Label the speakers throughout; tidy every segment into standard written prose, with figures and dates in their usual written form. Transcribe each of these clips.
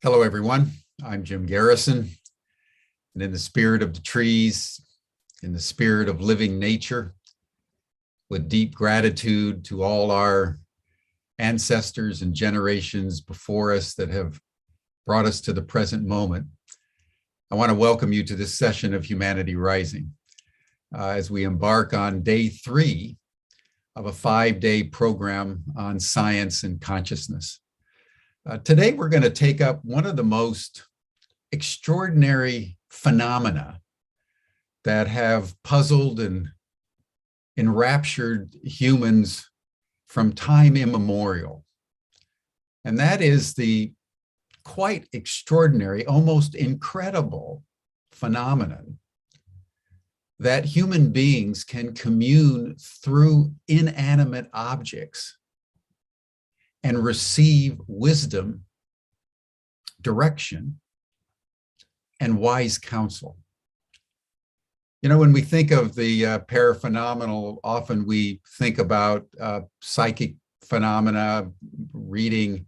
Speaker 1: Hello, everyone. I'm Jim Garrison, and in the spirit of the trees, in the spirit of living nature, with deep gratitude to all our ancestors and generations before us that have brought us to the present moment, I want to welcome you to this session of Humanity Rising as we embark on day 3 of a 5-day program on science and consciousness. Today, we're going to take up one of the most extraordinary phenomena that have puzzled and enraptured humans from time immemorial. And that is the quite extraordinary, almost incredible phenomenon that human beings can commune through inanimate objects and receive wisdom, direction, and wise counsel. You know, when we think of the paraphenomenal, often we think about psychic phenomena, reading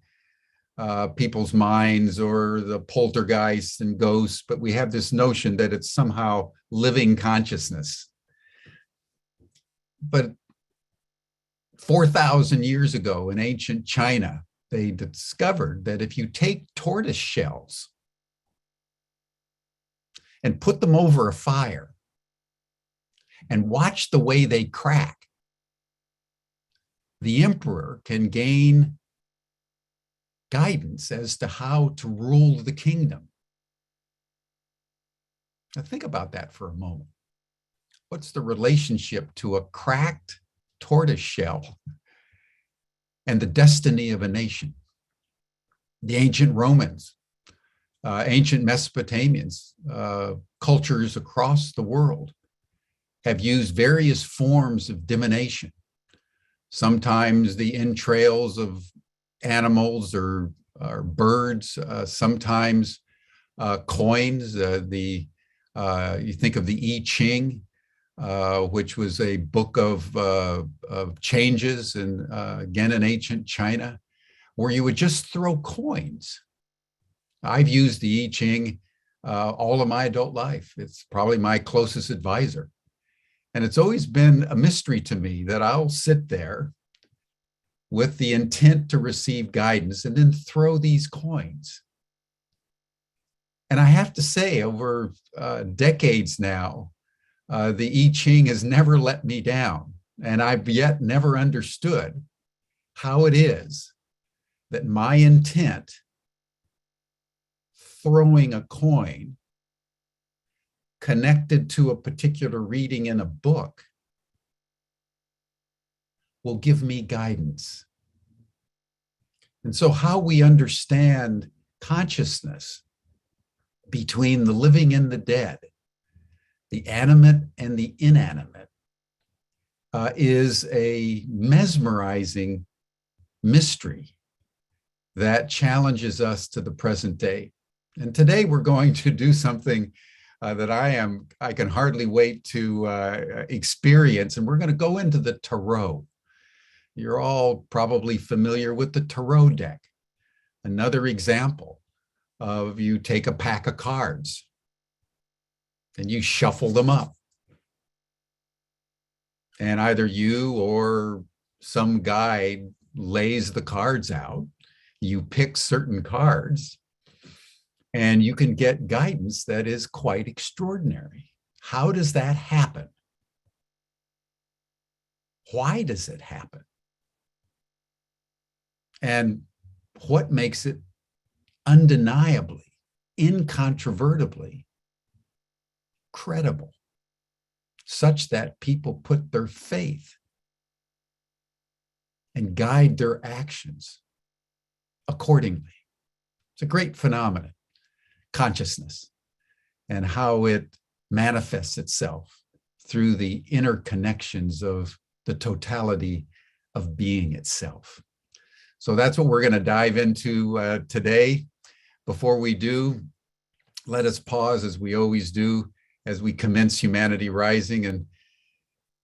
Speaker 1: people's minds or the poltergeists and ghosts, but we have this notion that it's somehow living consciousness. But 4,000 years ago in ancient China, they discovered that if you take tortoise shells and put them over a fire and watch the way they crack, the emperor can gain guidance as to how to rule the kingdom. Now think about that for a moment. What's the relationship to a cracked tortoise shell and the destiny of a nation? The ancient Romans, ancient Mesopotamians, cultures across the world have used various forms of divination. Sometimes the entrails of animals or birds, sometimes coins. You think of the I Ching, which was a book of changes, and again in ancient China, where you would just throw coins. I've used the I Ching all of my adult life. It's probably my closest advisor. And it's always been a mystery to me that I'll sit there with the intent to receive guidance and then throw these coins. And I have to say, over decades now, the I Ching has never let me down, and I've yet never understood how it is that my intent, throwing a coin, connected to a particular reading in a book, will give me guidance. And so how we understand consciousness between the living and the dead, the animate and the inanimate, is a mesmerizing mystery that challenges us to the present day. And today we're going to do something that I can hardly wait to experience. And we're going to go into the tarot. You're all probably familiar with the tarot deck. Another example of you take a pack of cards and you shuffle them up. And either you or some guide lays the cards out. You pick certain cards, and you can get guidance that is quite extraordinary. How does that happen? Why does it happen? And what makes it undeniably, incontrovertibly credible, such that people put their faith and guide their actions accordingly? It's a great phenomenon. Consciousness and how it manifests itself through the interconnections of the totality of being itself. So that's what we're going to dive into today. Before we do, let us pause, as we always do, as we commence Humanity Rising, and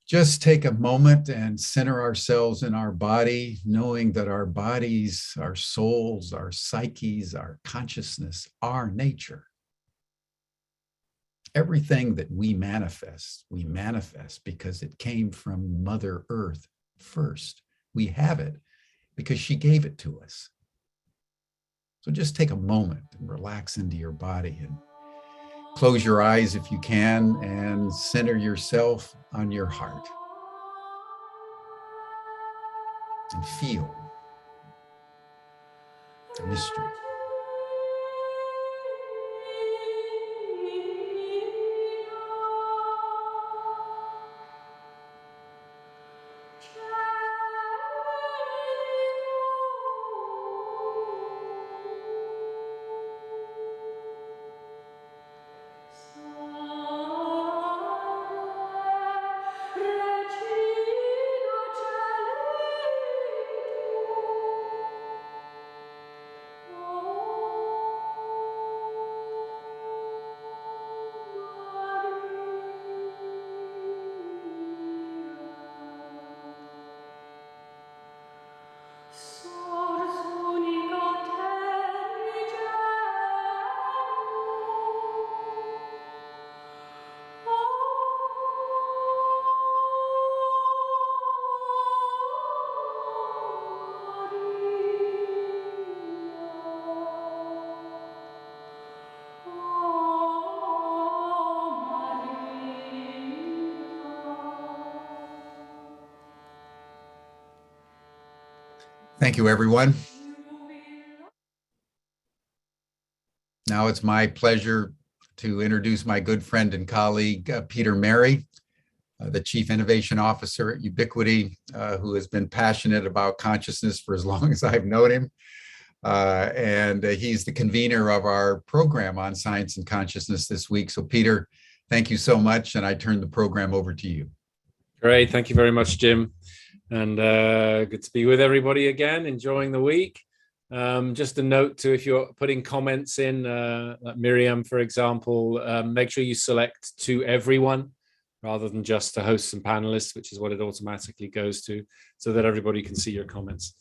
Speaker 1: just take a moment and center ourselves in our body, knowing that our bodies, our souls, our psyches, our consciousness, our nature. Everything that we manifest because it came from Mother Earth first. We have it because she gave it to us. So just take a moment and relax into your body and close your eyes if you can and center yourself on your heart and feel the mystery. Thank you, everyone. Now it's my pleasure to introduce my good friend and colleague, Peter Mary, the Chief Innovation Officer at Ubiquity, who has been passionate about consciousness for as long as I've known him. And he's the convener of our program on science and consciousness this week. So Peter, thank you so much. And I turn the program over to you.
Speaker 2: Great. Thank you very much, Jim. And good to be with everybody again, enjoying the week. Just a note to, if you're putting comments in, like Miriam, for example, make sure you select to everyone rather than just to hosts and panelists, which is what it automatically goes to, so that everybody can see your comments.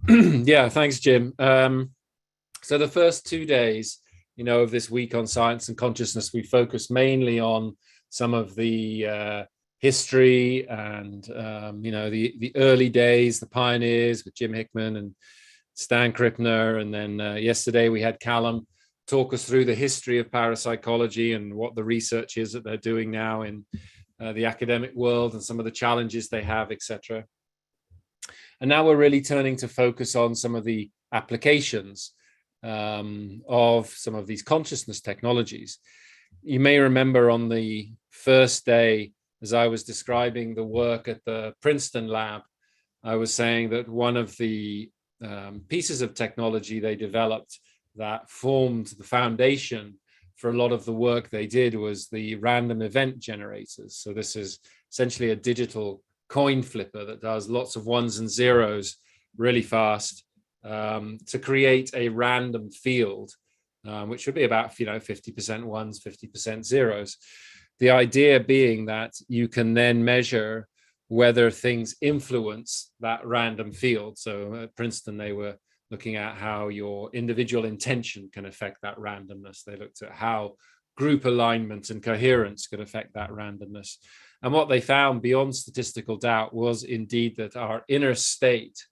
Speaker 2: Yeah, thanks, Jim. So the first 2 days, of this week on science and consciousness, we focused mainly on some of the history and the early days, the pioneers with Jim Hickman and Stan Krippner, and then yesterday we had Callum talk us through the history of parapsychology and what the research is that they're doing now in the academic world and some of the challenges they have, etc. And now we're really turning to focus on some of the applications of some of these consciousness technologies. You may remember on the first day, as I was describing the work at the Princeton lab, I was saying that one of the pieces of technology they developed that formed the foundation for a lot of the work they did was the random event generators. So this is essentially a digital coin flipper that does lots of ones and zeros really fast to create a random field, which would be about 50% ones, 50% zeros. The idea being that you can then measure whether things influence that random field. So at Princeton, they were looking at how your individual intention can affect that randomness. They looked at how group alignment and coherence could affect that randomness. And what they found beyond statistical doubt was indeed that our inner state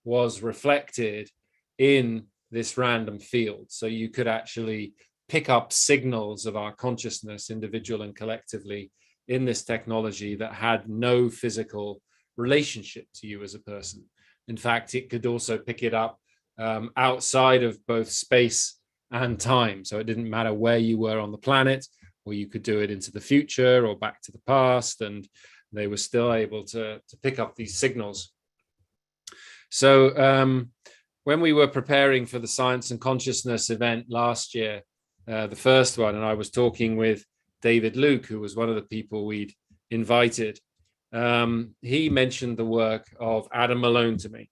Speaker 2: was reflected in this random field. So you could actually pick up signals of our consciousness, individual and collectively, in this technology that had no physical relationship to you as a person. In fact, it could also pick it up outside of both space and time. So it didn't matter where you were on the planet, or you could do it into the future or back to the past, and they were still able to pick up these signals. So when we were preparing for the Science and Consciousness event last year, the first one, and I was talking with David Luke, who was one of the people we'd invited, he mentioned the work of Adam Malone to me.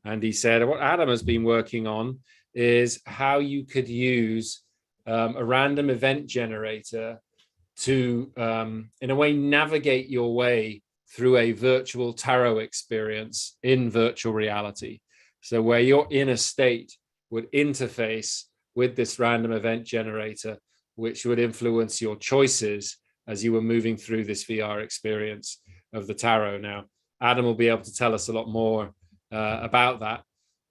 Speaker 2: And he said, what Adam has been working on is how you could use a random event generator to, in a way, navigate your way through a virtual tarot experience in virtual reality. So where your inner state would interface with this random event generator, which would influence your choices as you were moving through this VR experience of the tarot. Now, Adam will be able to tell us a lot more about that.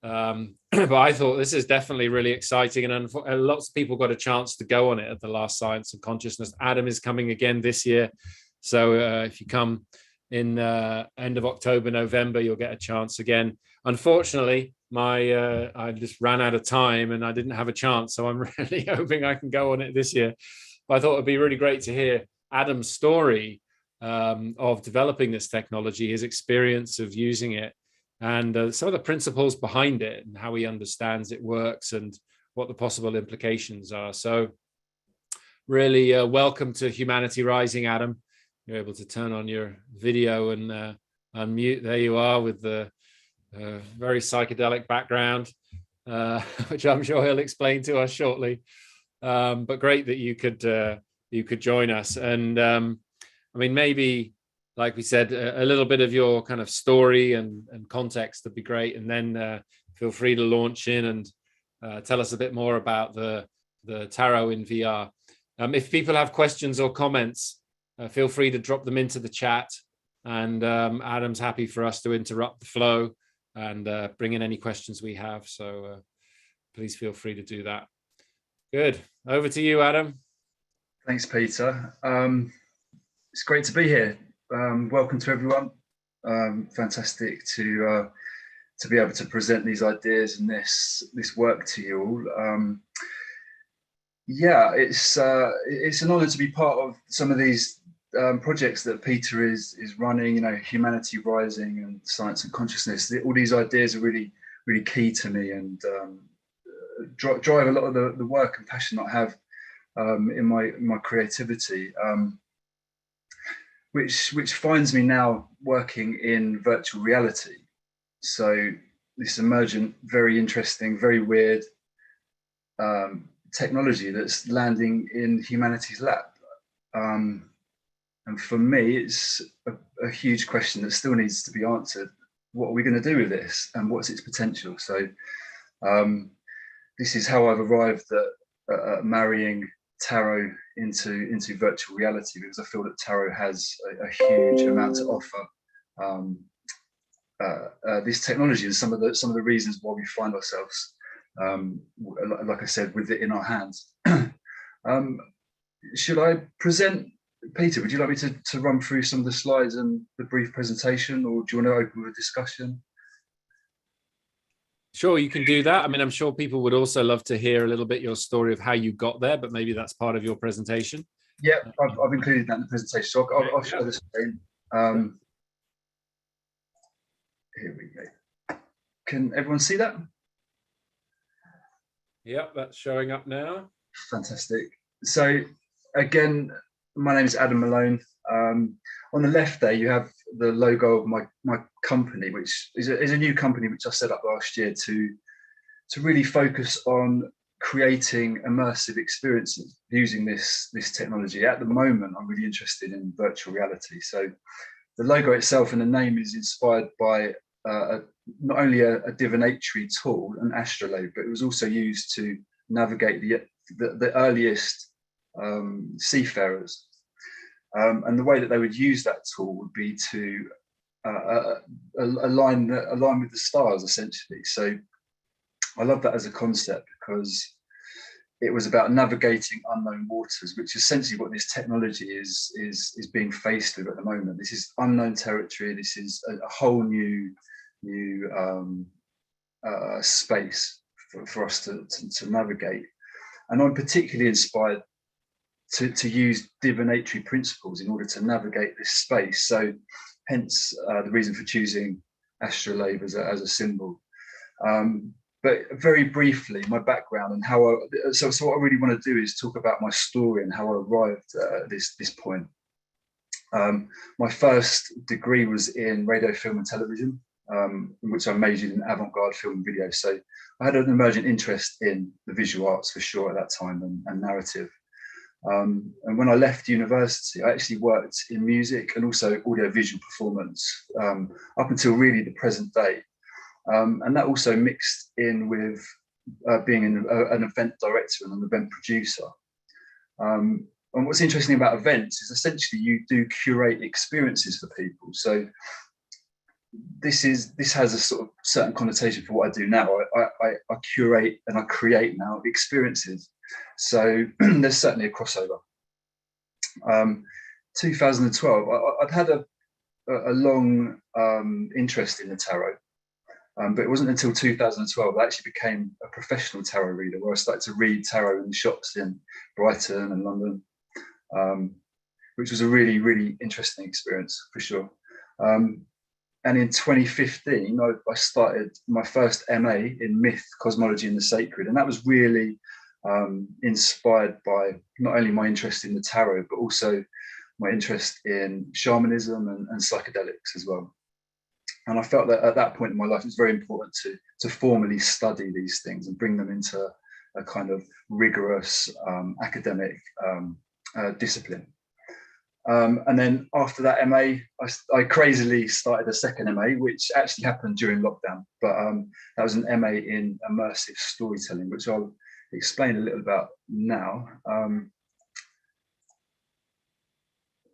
Speaker 2: But I thought this is definitely really exciting, and lots of people got a chance to go on it at the last Science and Consciousness. Adam is coming again this year. So if you come in end of October, November, you'll get a chance again. Unfortunately, I just ran out of time and I didn't have a chance. So I'm really hoping I can go on it this year. But I thought it'd be really great to hear Adam's story of developing this technology, his experience of using it, and some of the principles behind it and how he understands it works and what the possible implications are. So really welcome to Humanity Rising, Adam. You're able to turn on your video and unmute. There you are with the very psychedelic background, which I'm sure he'll explain to us shortly. But great that you could join us. And I mean, maybe, like we said, a little bit of your kind of story and context would be great. And then feel free to launch in and tell us a bit more about the tarot in VR. If people have questions or comments, feel free to drop them into the chat. And Adam's happy for us to interrupt the flow and bring in any questions we have. So please feel free to do that. Good. Over to you, Adam.
Speaker 3: Thanks, Peter. It's great to be here. Welcome to everyone. Fantastic to be able to present these ideas and this work to you all. Yeah, it's an honor to be part of some of these projects that Peter is running. You know, Humanity Rising and Science and Consciousness. All these ideas are really key to me and drive a lot of the work and passion that I have in my creativity. Which finds me now working in virtual reality. So this emergent, very interesting, very weird technology that's landing in humanity's lap. And for me, it's a huge question that still needs to be answered. What are we going to do with this, and what's its potential? So this is how I've arrived at marrying tarot into virtual reality, because I feel that tarot has a huge amount to offer this technology, and some of the reasons why we find ourselves, like I said, with it in our hands. Should I present, Peter? Would you like me to run through some of the slides and the brief presentation, or do you want to open with a discussion?
Speaker 2: Sure, you can do that. I mean, I'm sure people would also love to hear a little bit your story of how you got there, but maybe that's part of your presentation.
Speaker 3: Yeah, I've included that in the presentation, so I'll show the screen. Here we go. Can everyone see that?
Speaker 2: Yep, that's showing up now.
Speaker 3: Fantastic. So again, my name is Adam Malone. On the left there, you have the logo of my company, which is a new company which I set up last year to really focus on creating immersive experiences using this technology. At the moment, I'm really interested in virtual reality. So the logo itself and the name is inspired by not only a divinatory tool, an astrolabe, but it was also used to navigate the earliest seafarers. And the way that they would use that tool would be to align with the stars, essentially. So I love that as a concept, because it was about navigating unknown waters, which is essentially what this technology is being faced with at the moment. This is unknown territory. This is a whole new space for us to navigate. And I'm particularly inspired to use divinatory principles in order to navigate this space. So hence the reason for choosing astrolabe as a symbol. But very briefly, my background and how so what I really want to do is talk about my story and how I arrived at this point. My first degree was in radio, film and television, in which I majored in avant-garde film and video. So I had an emergent interest in the visual arts for sure at that time, and narrative. And when I left university, I actually worked in music and also audiovisual performance up until really the present day. And that also mixed in with being an event director and an event producer. And what's interesting about events is essentially you do curate experiences for people. So this has a sort of certain connotation for what I do now. I curate and I create now experiences. So there's certainly a crossover. 2012, I'd had a long interest in the tarot, but it wasn't until 2012 I actually became a professional tarot reader, where I started to read tarot in the shops in Brighton and London, which was a really, really interesting experience for sure. And in 2015, I started my first MA in myth, cosmology, and the sacred. And that was really inspired by not only my interest in the tarot, but also my interest in shamanism and psychedelics as well. And I felt that at that point in my life, it was very important to formally study these things and bring them into a kind of rigorous academic discipline. And then after that MA, I crazily started a second MA, which actually happened during lockdown. But that was an MA in immersive storytelling, which I'll explain a little about now.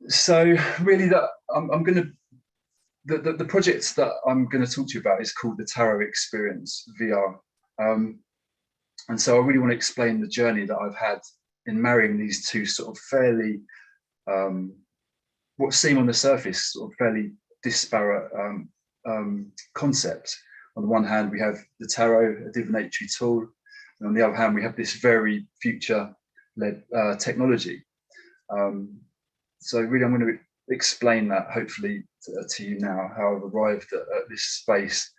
Speaker 3: So really, that the project that I'm going to talk to you about is called the Tarot Experience VR. And so I really want to explain the journey that I've had in marrying these two sort of fairly what seem on the surface sort of fairly disparate concepts. On the one hand, we have the tarot, a divinatory tool, and on the other hand, we have this very future-led technology. So really, I'm going to explain that hopefully to you now, how I've arrived at this space.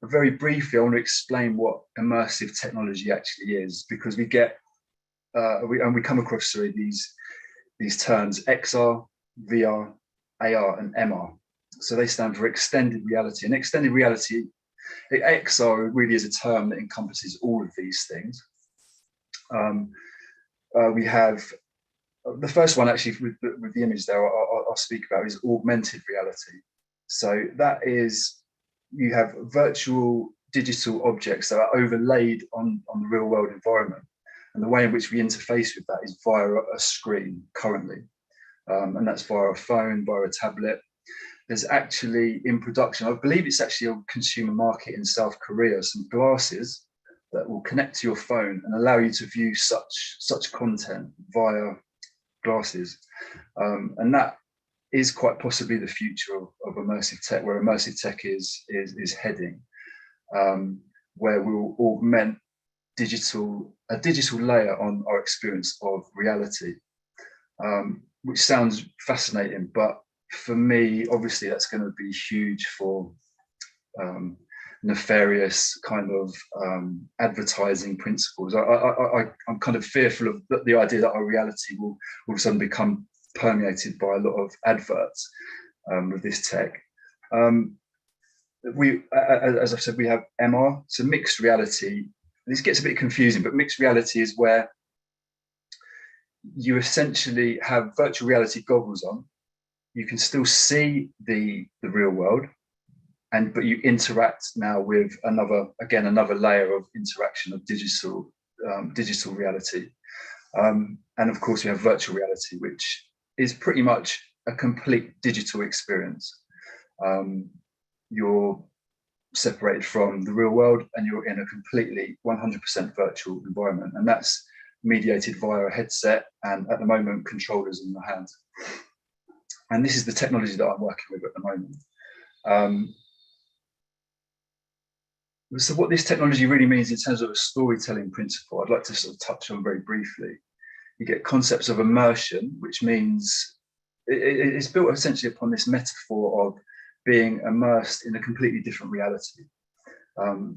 Speaker 3: But very briefly, I want to explain what immersive technology actually is, because we get we come across these terms: XR, VR, AR, and MR. So they stand for extended reality. And extended reality, XR really is a term that encompasses all of these things. We have the first one, actually, with the image there, I'll speak about, is augmented reality. So that is, you have virtual digital objects that are overlaid on the real world environment. And the way in which we interface with that is via a screen currently. And that's via a phone, via a tablet. There's actually in production, I believe it's actually a consumer market in South Korea, some glasses that will connect to your phone and allow you to view such content via glasses. And that is quite possibly the future of immersive tech, where immersive tech is heading, where we will augment a digital layer on our experience of reality, which sounds fascinating, but for me, obviously, that's going to be huge for nefarious kind of advertising principles. I'm kind of fearful of the idea that our reality will all of a sudden become permeated by a lot of adverts with this tech. As I've said, we have MR, so mixed reality. This gets a bit confusing, but mixed reality is where you essentially have virtual reality goggles on. You can still see the real world, but you interact now with another layer of interaction of digital reality. And of course, we have virtual reality, which is pretty much a complete digital experience. You're separated from the real world and you're in a completely 100% virtual environment. And that's mediated via a headset and, at the moment, controllers in your hands. And this is the technology that I'm working with at the moment. So what this technology really means in terms of a storytelling principle, I'd like to sort of touch on very briefly. You get concepts of immersion, which means it's built essentially upon this metaphor of being immersed in a completely different reality,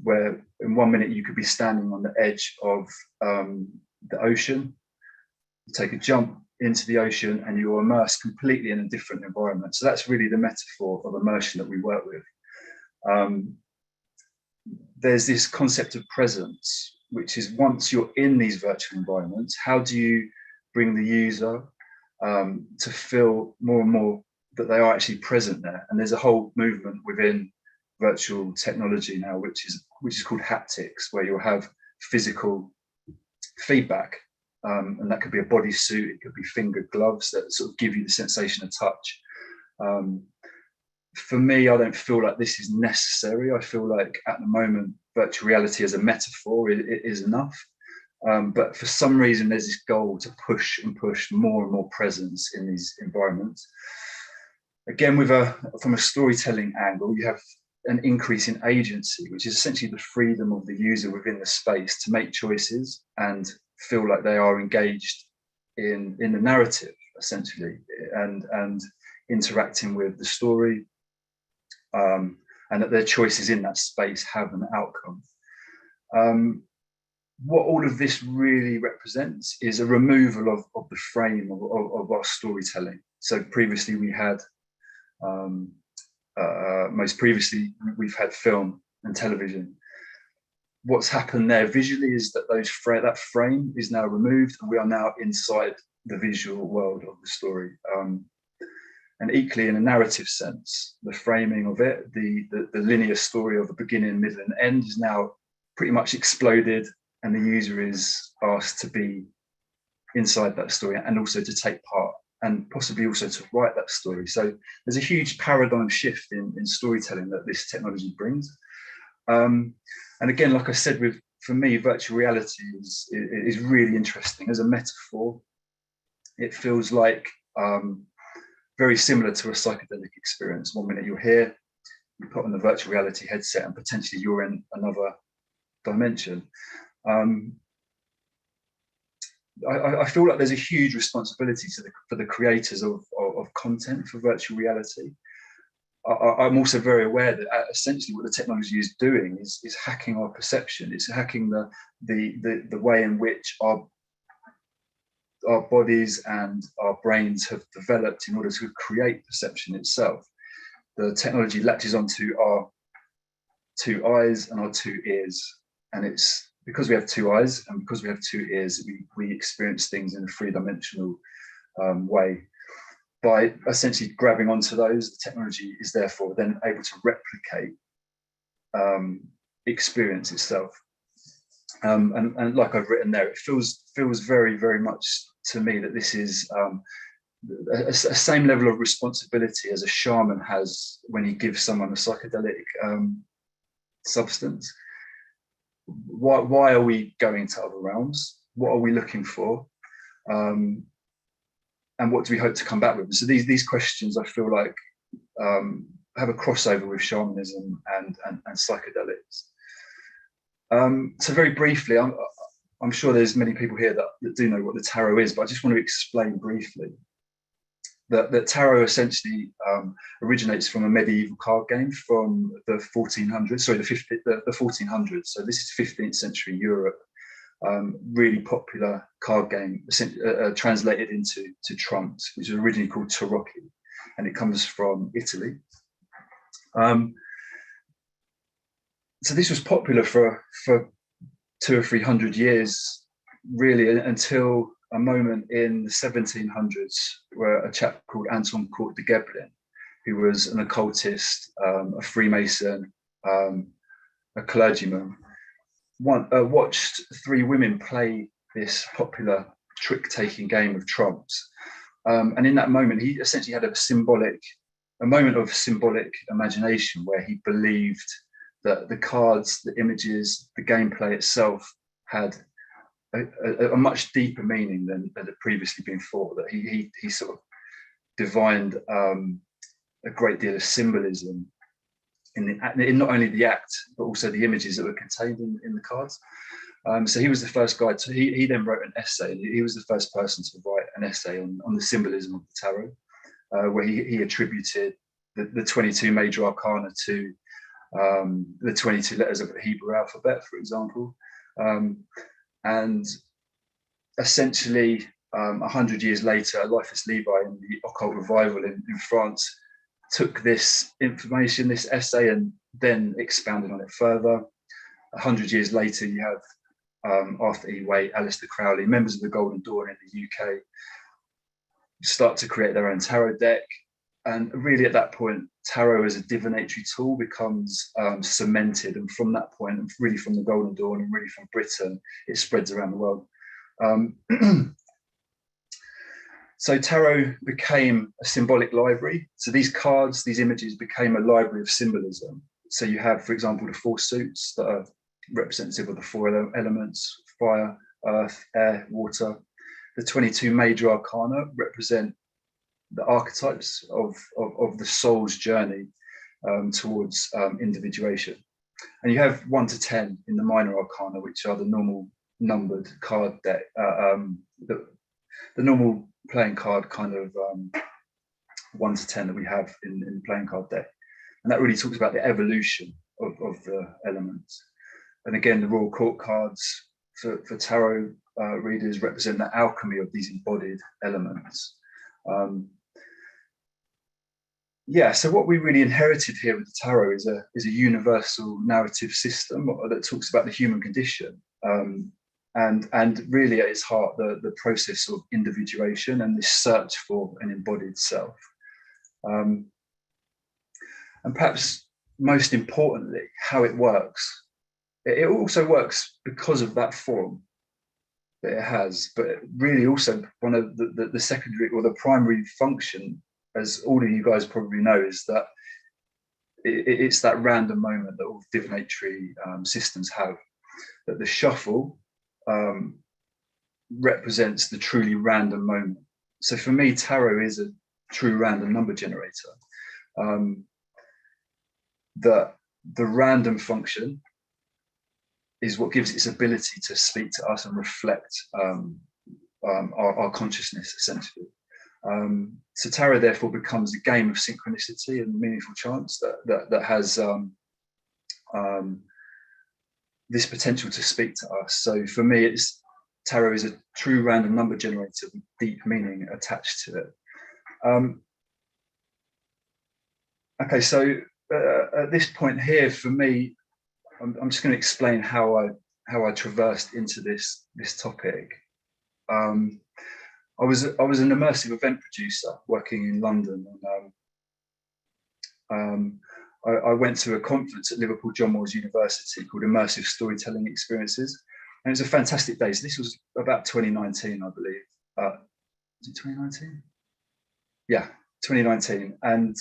Speaker 3: where in 1 minute you could be standing on the edge of the ocean, you take a jump into the ocean and you're immersed completely in a different environment. So that's really the metaphor of immersion that we work with. There's this concept of presence, which is once you're in these virtual environments, how do you bring the user to feel more and more that they are actually present there. And there's a whole movement within virtual technology now, which is called haptics, where you'll have physical feedback, and that could be a bodysuit, it could be fingered gloves that sort of give you the sensation of touch. For me, I don't feel like this is necessary. I feel like at the moment, virtual reality as a metaphor, it is enough. But for some reason, there's this goal to push and push more and more presence in these environments. Again, from a storytelling angle, you have an increase in agency, which is essentially the freedom of the user within the space to make choices and feel like they are engaged in the narrative, essentially, and interacting with the story, and that their choices in that space have an outcome. What all of this really represents is a removal of the frame of our storytelling. So previously we had, most previously we've had film and television. What's happened there visually is that that frame is now removed, and we are now inside the visual world of the story. And equally, in a narrative sense, the framing of it, the linear story of the beginning, middle, and end is now pretty much exploded, and the user is asked to be inside that story and also to take part and possibly also to write that story. So there's a huge paradigm shift in storytelling that this technology brings. And again, like I said, for me, virtual reality is really interesting as a metaphor. It feels like very similar to a psychedelic experience. One minute you're here, you put on the virtual reality headset, and potentially you're in another dimension. I feel like there's a huge responsibility for the creators of content for virtual reality. I'm also very aware that essentially what the technology is doing is hacking our perception. It's hacking the way in which our bodies and our brains have developed in order to create perception itself. The technology latches onto our 2 eyes and our 2 ears, and it's because we have 2 eyes and because we have 2 ears, we experience things in a 3-dimensional way. By essentially grabbing onto those, the technology is therefore then able to replicate experience itself. And like I've written there, it feels very, very much to me that this is a same level of responsibility as a shaman has when he gives someone a psychedelic substance. Why are we going to other realms? What are we looking for? And what do we hope to come back with? And so these questions, I feel like, have a crossover with shamanism and psychedelics. So very briefly, I'm sure there's many people here that do know what the tarot is, but I just want to explain briefly that tarot essentially originates from a medieval card game from the 1400s. Sorry, the 1400s. So this is 15th century Europe. Really popular card game, translated into trumps, which was originally called tarocchi, and it comes from Italy. So this was popular for 200 or 300 years, really, until a moment in the 1700s where a chap called Anton Court de Gebelin, who was an occultist, a Freemason, a clergyman, watched 3 women play this popular trick-taking game of trumps. And in that moment, he essentially had a moment of symbolic imagination where he believed that the cards, the images, the gameplay itself had a much deeper meaning than had previously been thought, that he sort of divined a great deal of symbolism in not only the act, but also the images that were contained in the cards. So he was the first guy he then wrote an essay. He was the first person to write an essay on the symbolism of the tarot, where he attributed the 22 major arcana to the 22 letters of the Hebrew alphabet, for example. And essentially, 100 years later, Eliphas Levi in the occult revival in France took this information, this essay, and then expounded on it further. 100 years later, you have Arthur E. Waite, Alistair Crowley, members of the Golden Dawn in the UK, start to create their own tarot deck. And really at that point, tarot as a divinatory tool becomes cemented. And from that point, and really from the Golden Dawn and really from Britain, it spreads around the world. So tarot became a symbolic library. So these cards, these images became a library of symbolism. So you have, for example, the 4 suits that are representative of the 4 elements: fire, earth, air, water. The 22 major arcana represent the archetypes of the soul's journey towards individuation. And you have 1 to 10 in the minor arcana, which are the normal numbered card deck, the normal playing card kind of 1 to 10 that we have in the playing card deck. And that really talks about the evolution of the elements. And again, the Royal Court cards for tarot readers represent the alchemy of these embodied elements. So what we really inherited here with the tarot is a universal narrative system that talks about the human condition, and really at its heart the process of individuation and this search for an embodied self. And perhaps most importantly, how it works. It also works because of that form that it has, but really also one of the secondary or the primary function, as all of you guys probably know, is that it's that random moment that all divinatory systems have, that the shuffle represents the truly random moment. So for me, tarot is a true random number generator. The random function is what gives its ability to speak to us and reflect our consciousness, essentially. So tarot therefore becomes a game of synchronicity and meaningful chance that has this potential to speak to us. So for me, tarot is a true random number generator with deep meaning attached to it. Okay, so at this point here, for me, I'm just going to explain how I traversed into this topic. I was an immersive event producer working in London, and I went to a conference at Liverpool John Moores University called Immersive Storytelling Experiences, and it was a fantastic day. So this was about 2019, I believe. Was it 2019? Yeah, 2019. And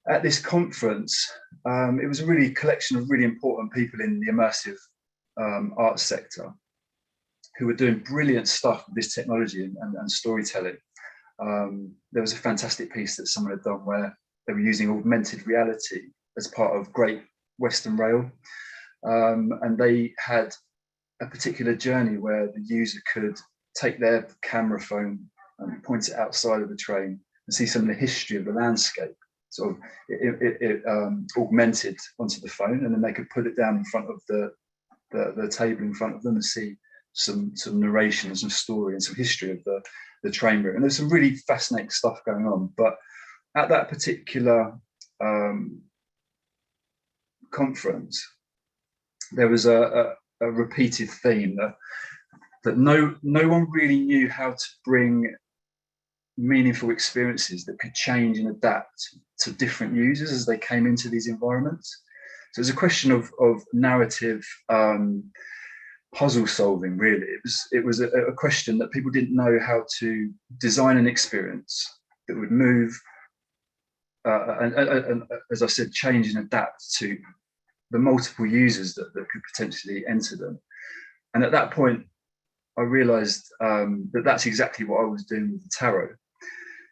Speaker 3: at this conference, it was a really collection of really important people in the immersive arts sector who were doing brilliant stuff with this technology and storytelling. There was a fantastic piece that someone had done where they were using augmented reality as part of Great Western Rail. And they had a particular journey where the user could take their camera phone and point it outside of the train and see some of the history of the landscape. Sort of it augmented onto the phone, and then they could put it down in front of the table in front of them and see some narration and some story and some history of the train route. And there's some really fascinating stuff going on. But at that particular conference, there was a repeated theme that no one really knew how to bring meaningful experiences that could change and adapt to different users as they came into these environments. So it's a question of narrative puzzle solving, really. It was a question that people didn't know how to design an experience that would move and as I said, change and adapt to the multiple users that could potentially enter them. And at that point, I realized that that's exactly what I was doing with the tarot.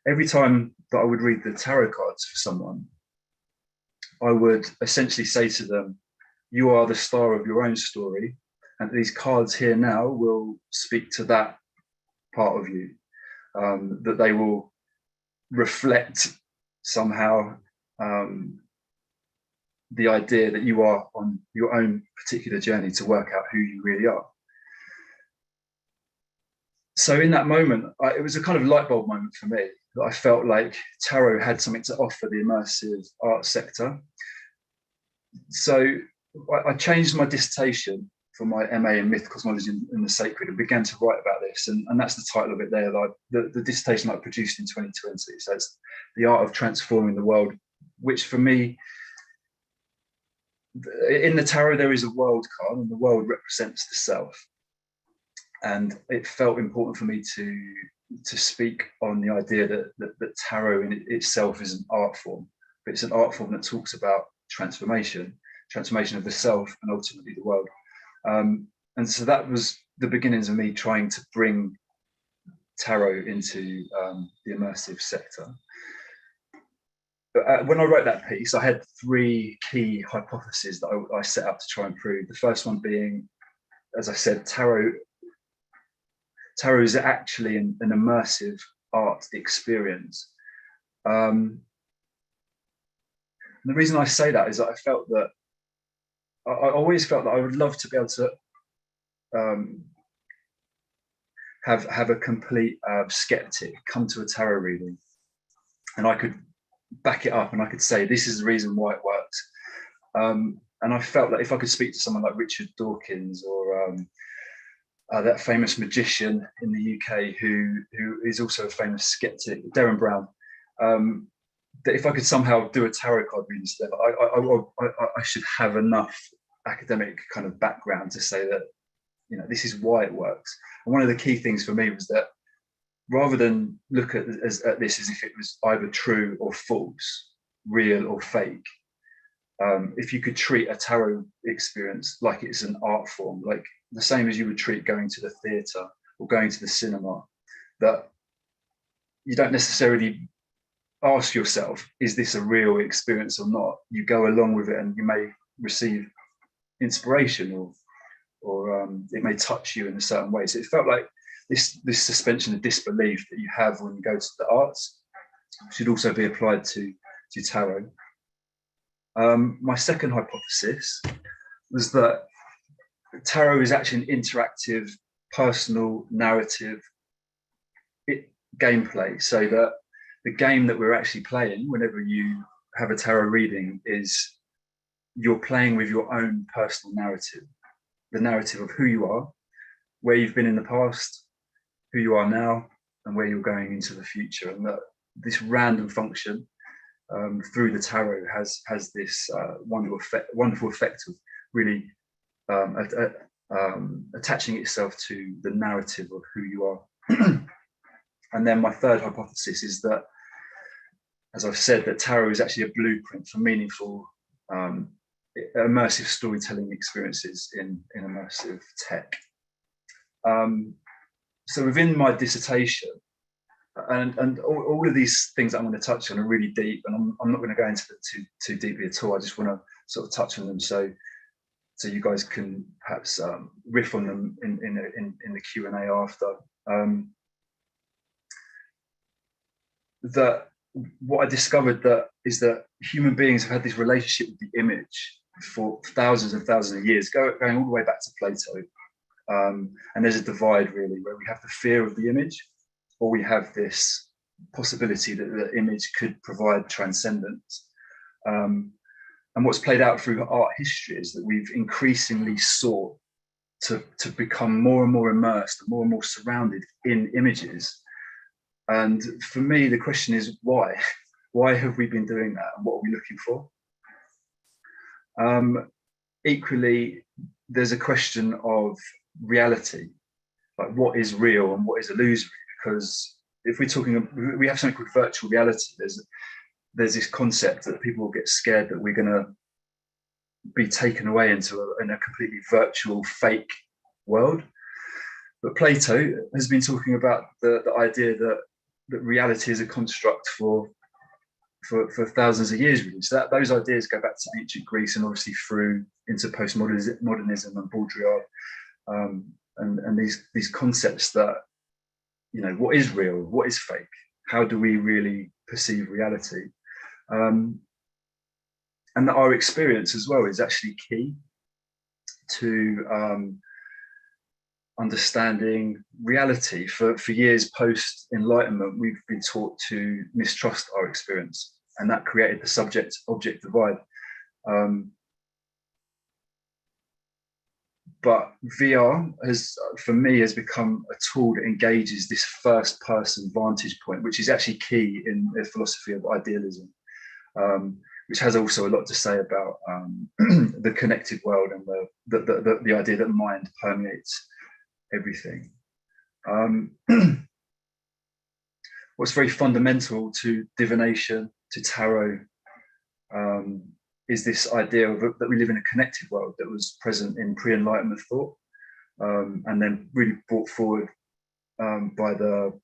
Speaker 3: Every time that I would read the tarot cards for someone, I would essentially say to them, you are the star of your own story, and these cards here now will speak to that part of you, that they will reflect somehow the idea that you are on your own particular journey to work out who you really are. So in that moment, it was a kind of light bulb moment for me, that I felt like tarot had something to offer the immersive art sector. So I changed my dissertation for my MA in myth, cosmology and the sacred, and began to write about this. And that's the title of it there, the dissertation I produced in 2020. So it's the art of transforming the world, which for me, in the tarot, there is a world card, and the world represents the self. And it felt important for me to speak on the idea that tarot in itself is an art form, but it's an art form that talks about transformation of the self and ultimately the world. And so that was the beginnings of me trying to bring tarot into the immersive sector. But when I wrote that piece, I had three key hypotheses that I set up to try and prove. The first one being, as I said, tarot is actually an immersive art experience. And the reason I say that is that I felt that I always felt that I would love to be able to have a complete skeptic come to a tarot reading, and I could back it up and I could say this is the reason why it works. And I felt that if I could speak to someone like Richard Dawkins or that famous magician in the UK who is also a famous skeptic, Darren Brown, that if I could somehow do a tarot card reading to them, I should have enough academic kind of background to say that, you know, this is why it works. And one of the key things for me was that rather than look at this as if it was either true or false, real or fake, if you could treat a tarot experience like it's an art form, like the same as you would treat going to the theatre or going to the cinema, that you don't necessarily ask yourself, is this a real experience or not? You go along with it and you may receive inspiration or it may touch you in a certain way. So it felt like this suspension of disbelief that you have when you go to the arts should also be applied to tarot. My second hypothesis was that tarot is actually an interactive, personal, narrative gameplay. So that the game that we're actually playing whenever you have a tarot reading is you're playing with your own personal narrative, the narrative of who you are, where you've been in the past, who you are now, and where you're going into the future. And that this random function through the tarot has this wonderful effect of really attaching itself to the narrative of who you are. And then my third hypothesis is that, as I've said, that tarot is actually a blueprint for meaningful immersive storytelling experiences in immersive tech. So within my dissertation, and all of these things that I'm going to touch on are really deep, and I'm not going to go into it too deeply at all. I just want to sort of touch on them so you guys can perhaps riff on them in the Q&A after. That what I discovered is that human beings have had this relationship with the image for thousands and thousands of years, going all the way back to Plato. And there's a divide really where we have the fear of the image, or we have this possibility that the image could provide transcendence. And what's played out through art history is that we've increasingly sought to become more and more immersed, more and more surrounded in images. And for me, the question is why? Why have we been doing that, and what are we looking for? Equally, there's a question of reality, like what is real and what is illusory, because if we're talking, we have something called virtual reality. There's this concept that people will get scared that we're going to be taken away into a completely virtual, fake world. But Plato has been talking about the idea that reality is a construct for thousands of years, really. So those ideas go back to ancient Greece and obviously through into postmodernism and Baudrillard, and these concepts that, you know, what is real, what is fake, how do we really perceive reality, and that our experience as well is actually key to understanding reality. For years post-Enlightenment, we've been taught to mistrust our experience, and that created the subject-object divide. but VR has, for me, has become a tool that engages this first person vantage point, which is actually key in the philosophy of idealism, which has also a lot to say about the connected world and the idea that mind permeates everything. What's very fundamental to divination, to tarot, is this idea of that we live in a connected world that was present in pre-Enlightenment thought, and then really brought forward by the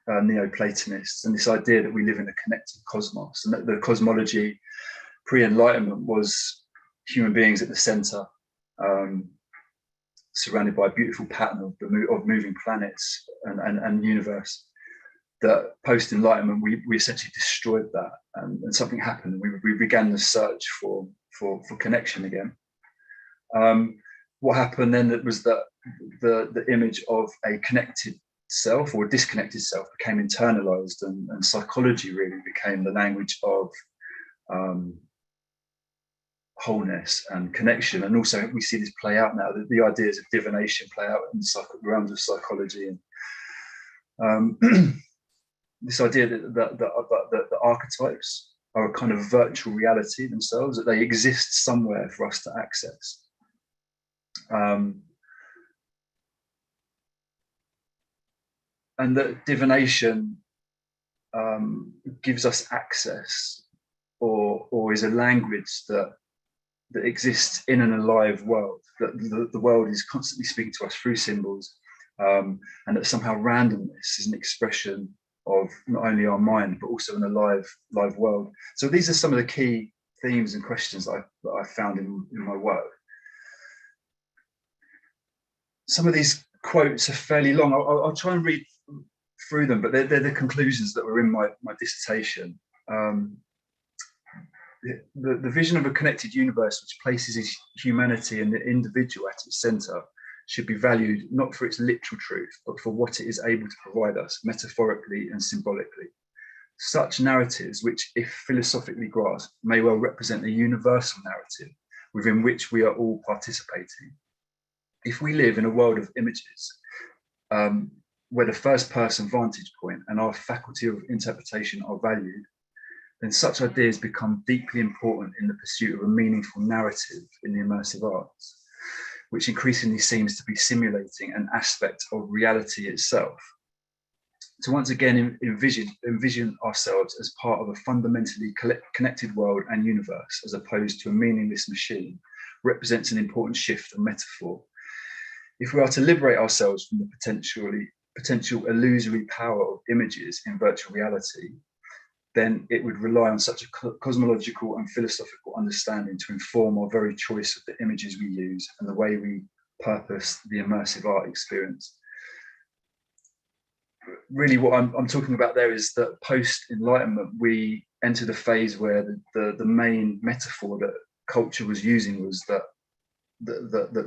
Speaker 3: Neoplatonists, and this idea that we live in a connected cosmos, and that the cosmology pre-Enlightenment was human beings at the center, surrounded by a beautiful pattern of moving planets and universe. That post-Enlightenment, we essentially destroyed that, and something happened. We began the search for connection again. What happened then was that the image of a connected self or a disconnected self became internalized, and psychology really became the language of wholeness and connection. And also we see this play out now, the ideas of divination play out in the realms of psychology, and this idea that the archetypes are a kind of virtual reality themselves, that they exist somewhere for us to access. And that divination gives us access, or is a language that exists in an alive world, that the world is constantly speaking to us through symbols, and that somehow randomness is an expression of not only our mind, but also in a live world. So these are some of the key themes and questions that I found in my work. Some of these quotes are fairly long. I'll try and read through them, but they're the conclusions that were in my dissertation. The vision of a connected universe which places humanity and the individual at its center should be valued not for its literal truth, but for what it is able to provide us metaphorically and symbolically. Such narratives, which, if philosophically grasped, may well represent a universal narrative within which we are all participating. If we live in a world of images, where the first person vantage point and our faculty of interpretation are valued, then such ideas become deeply important in the pursuit of a meaningful narrative in the immersive arts, which increasingly seems to be simulating an aspect of reality itself. To once again envision ourselves as part of a fundamentally connected world and universe, as opposed to a meaningless machine, represents an important shift of metaphor. If we are to liberate ourselves from the potential illusory power of images in virtual reality, then it would rely on such a cosmological and philosophical understanding to inform our very choice of the images we use and the way we purpose the immersive art experience. Really, what I'm talking about there is that post-Enlightenment, we entered a phase where the main metaphor that culture was using was that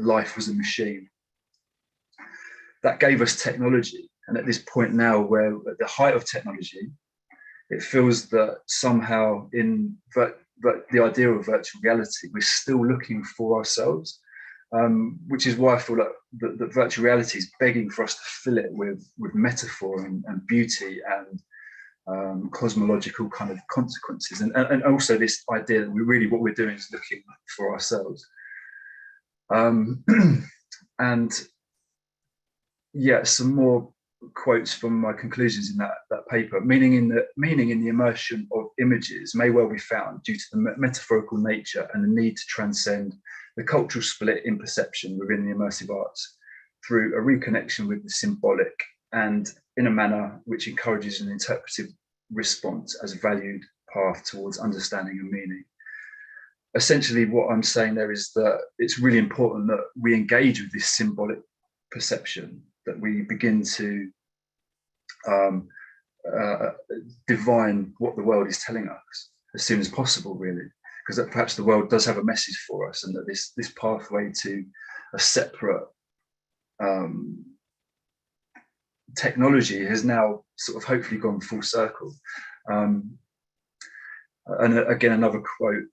Speaker 3: life was a machine. That gave us technology, and at this point now, where at the height of technology, it feels that somehow in the idea of virtual reality, we're still looking for ourselves, which is why I feel like the virtual reality is begging for us to fill it with metaphor and beauty and cosmological kind of consequences, and also this idea that what we're doing is looking for ourselves. And yeah, some more quotes from my conclusions in that paper. Meaning in the immersion of images may well be found due to the metaphorical nature and the need to transcend the cultural split in perception within the immersive arts through a reconnection with the symbolic, and in a manner which encourages an interpretive response as a valued path towards understanding and meaning. Essentially, what I'm saying there is that it's really important that we engage with this symbolic perception, that we begin to divine what the world is telling us as soon as possible, really, because that perhaps the world does have a message for us, and that this pathway to a separate technology has now sort of hopefully gone full circle. And again, another quote,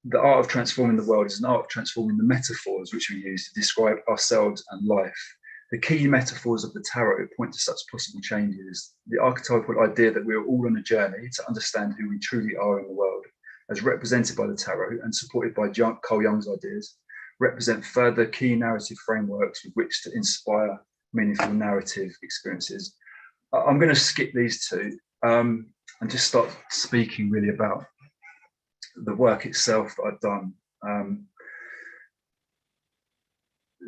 Speaker 3: the art of transforming the world is an art of transforming the metaphors which we use to describe ourselves and life. The key metaphors of the tarot point to such possible changes. The archetypal idea that we are all on a journey to understand who we truly are in the world, as represented by the tarot and supported by Carl Jung's ideas, represent further key narrative frameworks with which to inspire meaningful narrative experiences. I'm going to skip these two and just start speaking really about the work itself that I've done.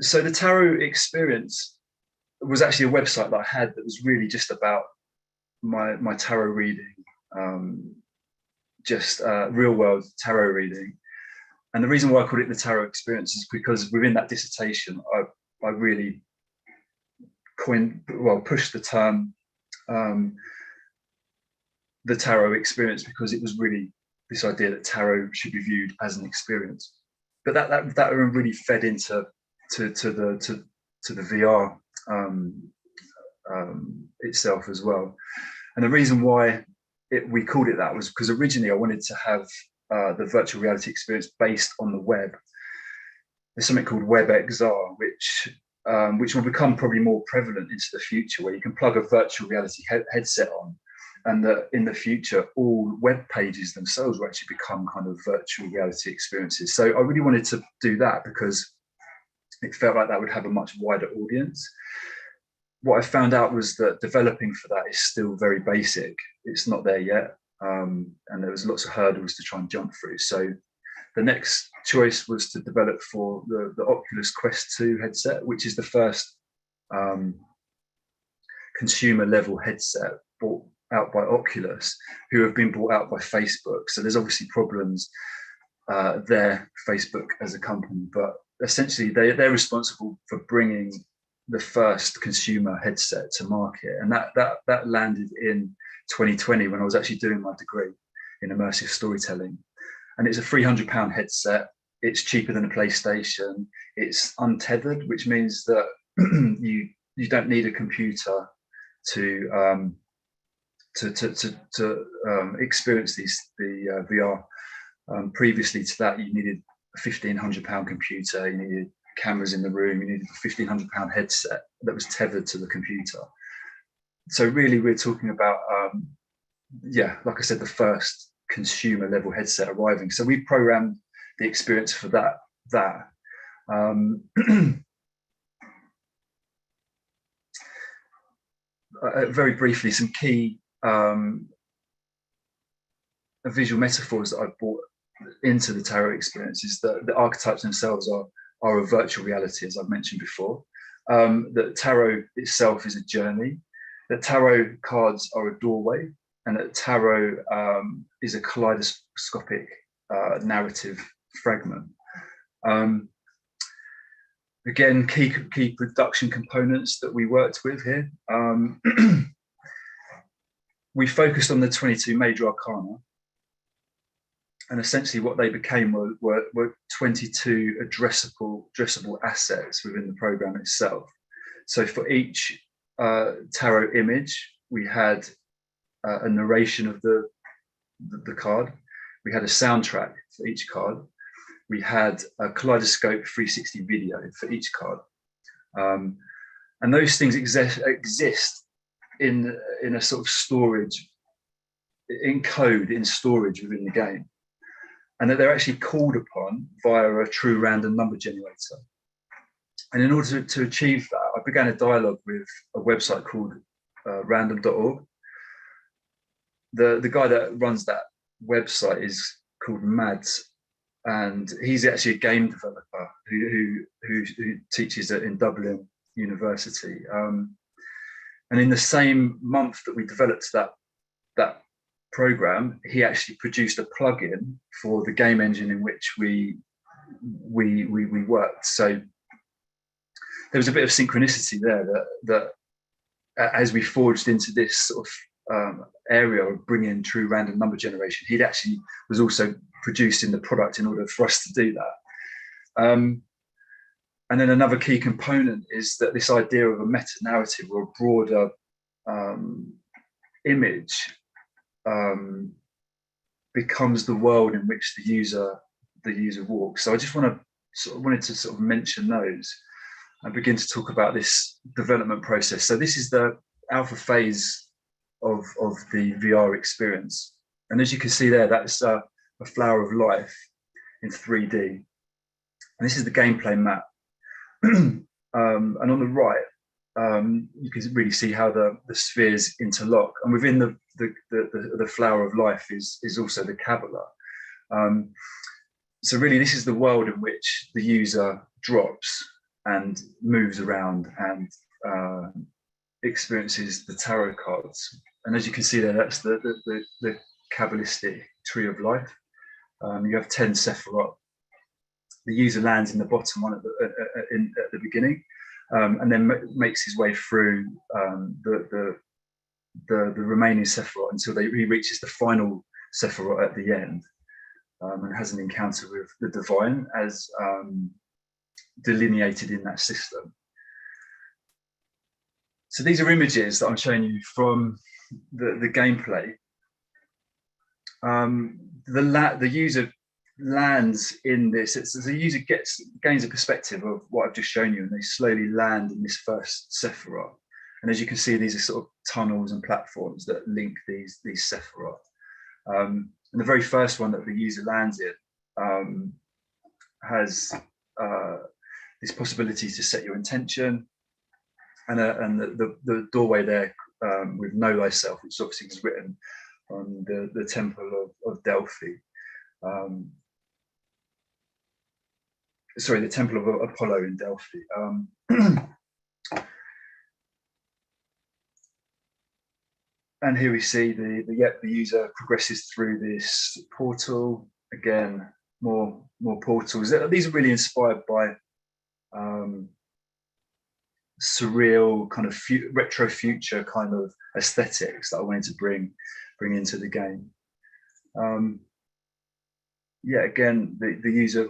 Speaker 3: So the tarot experience was actually a website that I had that was really just about my tarot reading, just real world tarot reading. And the reason why I called it the tarot experience is because within that dissertation, I really pushed the term the tarot experience, because it was really this idea that tarot should be viewed as an experience. But that really fed into the VR itself as well. And the reason why we called it that was because originally I wanted to have the virtual reality experience based on the web. There's something called WebXR, which will become probably more prevalent into the future, where you can plug a virtual reality headset on, and that in the future all web pages themselves will actually become kind of virtual reality experiences. So I really wanted to do that because it felt like that would have a much wider audience. What I found out was that developing for that is still very basic. It's not there yet. And there was lots of hurdles to try and jump through. So the next choice was to develop for the Oculus Quest 2 headset, which is the first consumer level headset bought out by Oculus, who have been bought out by Facebook. So there's obviously problems there, Facebook as a company, but essentially they're responsible for bringing the first consumer headset to market. And that landed in 2020 when I was actually doing my degree in immersive storytelling. And it's a £300 headset. It's cheaper than a PlayStation. It's untethered, which means that you don't need a computer to experience the VR. Previously to that, you needed a £1,500 computer. You needed cameras in the room. You needed a £1,500 headset that was tethered to the computer. So really, we're talking about, like I said, the first consumer level headset arriving. So we programmed the experience for that. Very briefly, some key visual metaphors that I've brought into the tarot experience is that the archetypes themselves are a virtual reality, as I've mentioned before. That tarot itself is a journey. That tarot cards are a doorway, and that tarot is a kaleidoscopic narrative fragment. Again, key production components that we worked with here. We focused on the 22 major arcana, and essentially what they became were 22 addressable assets within the program itself. So for each tarot image, we had a narration of the card. We had a soundtrack for each card. We had a kaleidoscope 360 video for each card. And those things exist in a sort of storage, in code, in storage within the game. And that they're actually called upon via a true random number generator. And in order to achieve that, I began a dialogue with a website called random.org. The guy that runs that website is called Mads, and he's actually a game developer who teaches in Dublin University. And in the same month that we developed that program, he actually produced a plugin for the game engine in which we worked. So there was a bit of synchronicity there that as we forged into this sort of area of bringing true random number generation, he'd actually was also producing the product in order for us to do that. And then another key component is that this idea of a meta-narrative or a broader image becomes the world in which the user the user walks. So I just wanted to sort of mention those and begin to talk about this development process. So this is the alpha phase of the VR experience. And as you can see there, that's a flower of life in 3D. And this is the gameplay map. And on the right, you can really see how the spheres interlock. And within the flower of life is also the Kabbalah. So really, this is the world in which the user drops and moves around and experiences the tarot cards. And as you can see there, that's the Kabbalistic tree of life. You have 10 Sephiroth. The user lands in the bottom one at the beginning, and then makes his way through the remaining Sephiroth until he reaches the final Sephiroth at the end, and has an encounter with the divine as delineated in that system. So these are images that I'm showing you from the gameplay. The user lands in this. The user gains a perspective of what I've just shown you, and they slowly land in this first Sephiroth. And as you can see, these are sort of tunnels and platforms that link these Sephiroth. And the very first one that the user lands in has this possibility to set your intention, and the doorway there with "Know Thyself," which obviously was written on the temple of Delphi. Sorry, the temple of Apollo in Delphi. And here we see the user progresses through this portal. Again, more portals. These are really inspired by surreal kind of retro future kind of aesthetics that I wanted to bring into the game. Yeah, again, the user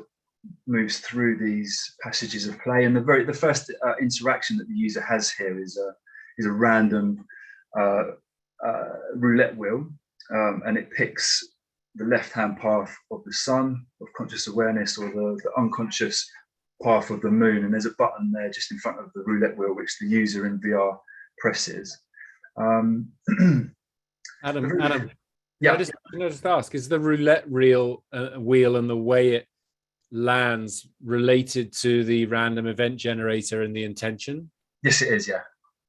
Speaker 3: moves through these passages of play, and the first interaction that the user has here is a random roulette wheel, and it picks the left-hand path of the sun of conscious awareness, or the unconscious path of the moon, and there's a button there just in front of the roulette wheel which the user in VR presses.
Speaker 2: Adam,
Speaker 3: yeah,
Speaker 2: can I just ask, is the roulette wheel and the way it lands related to the random event generator and the intention?
Speaker 3: Yes, it is. Yeah,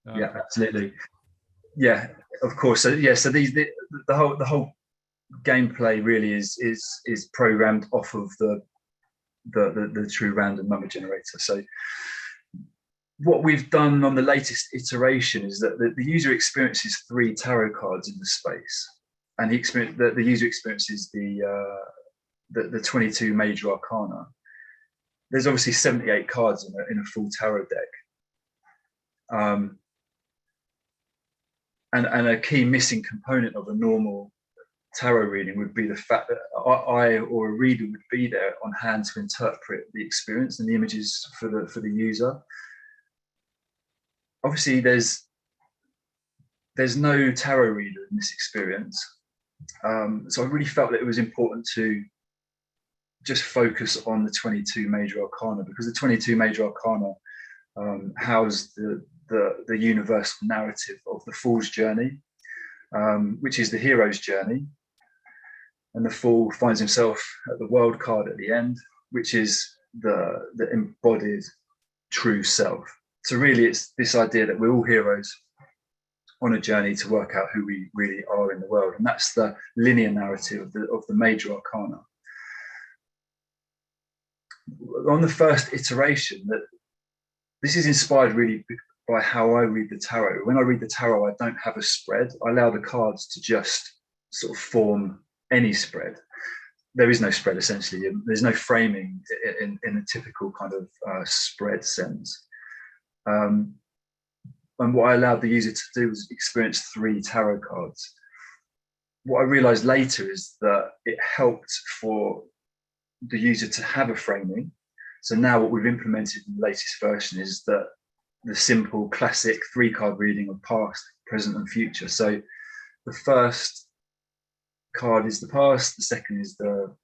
Speaker 2: okay.
Speaker 3: Yeah, absolutely. Yeah, of course. So yeah, so the whole gameplay really is programmed off of the true random number generator. So what we've done on the latest iteration is that the user experiences 3 tarot cards in the space, and the user experiences the 22 major arcana. There's obviously 78 cards in a full tarot deck. And a key missing component of a normal tarot reading would be the fact that I or a reader would be there on hand to interpret the experience and the images for the user. Obviously, there's no tarot reader in this experience, so I really felt that it was important to just focus on the 22 major arcana, because the 22 major arcana house the universal narrative of the fool's journey, which is the hero's journey, and the fool finds himself at the world card at the end, which is the embodied true self. So really, it's this idea that we're all heroes on a journey to work out who we really are in the world, and that's the linear narrative of the major arcana. On the first iteration, that this is inspired really by how I read the tarot. When I read the tarot, I don't have a spread. I allow the cards to just sort of form any spread. There is no spread, essentially. There's no framing in a typical kind of spread sense. And what I allowed the user to do was experience 3 tarot cards. What I realized later is that it helped for the user to have a framing. So now what we've implemented in the latest version is that the simple classic 3-card reading of past, present, and future. So the first card is the past, the second is the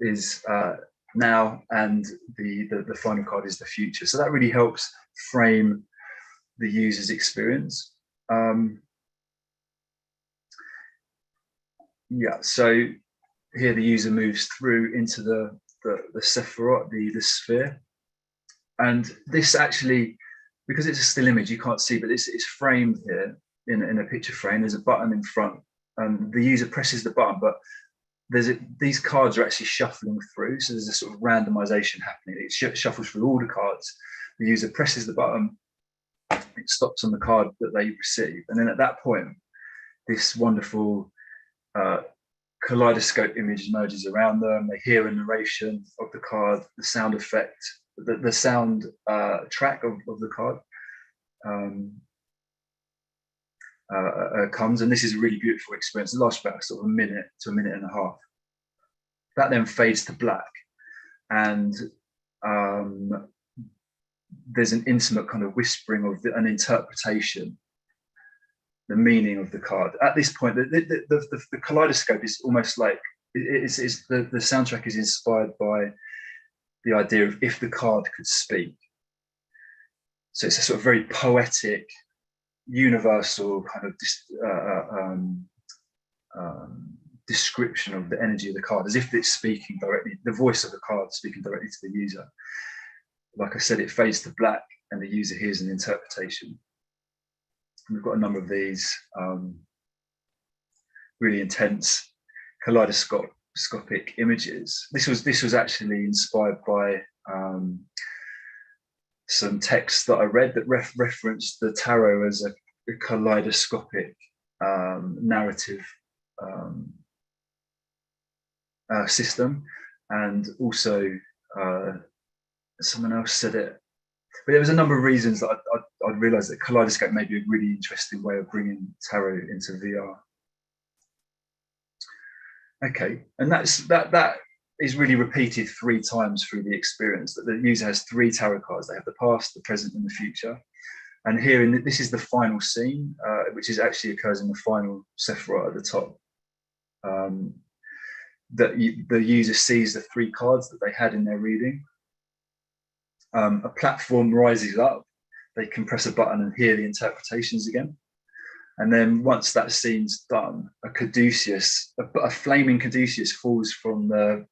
Speaker 3: is now, and the final card is the future. So that really helps frame the user's experience. Yeah, so here the user moves through into the Sephiroth, the sphere. And this actually, because it's a still image, you can't see, but it's framed here in a picture frame. There's a button in front, and the user presses the button, but these cards are actually shuffling through. So there's a sort of randomization happening. It shuffles through all the cards. The user presses the button, it stops on the card that they receive. And then at that point, this wonderful kaleidoscope image emerges around them. They hear a narration of the card, the sound effect, the sound track of the card comes, and this is a really beautiful experience. It lasts about sort of a minute to a minute and a half. That then fades to black, and there's an intimate kind of whispering of an interpretation, the meaning of the card. At this point, the kaleidoscope is almost like the soundtrack is inspired by the idea of if the card could speak. So it's a sort of very poetic, universal kind of description of the energy of the card, as if it's speaking directly, the voice of the card speaking directly to the user. Like I said, it fades to black, and the user hears an interpretation. And we've got a number of these really intense kaleidoscopic images. This was actually inspired by some texts that I read that referenced the tarot as a kaleidoscopic narrative system, and also someone else said it. But there was a number of reasons that I realised that kaleidoscope may be a really interesting way of bringing tarot into VR. Okay, and that is really repeated 3 times through the experience, that the user has 3 tarot cards. They have the past, the present, and the future. And here, this is the final scene, which actually occurs in the final Sephiroth at the top. The user sees the 3 cards that they had in their reading. A platform rises up. They can press a button and hear the interpretations again. And then once that scene's done, a flaming caduceus falls from the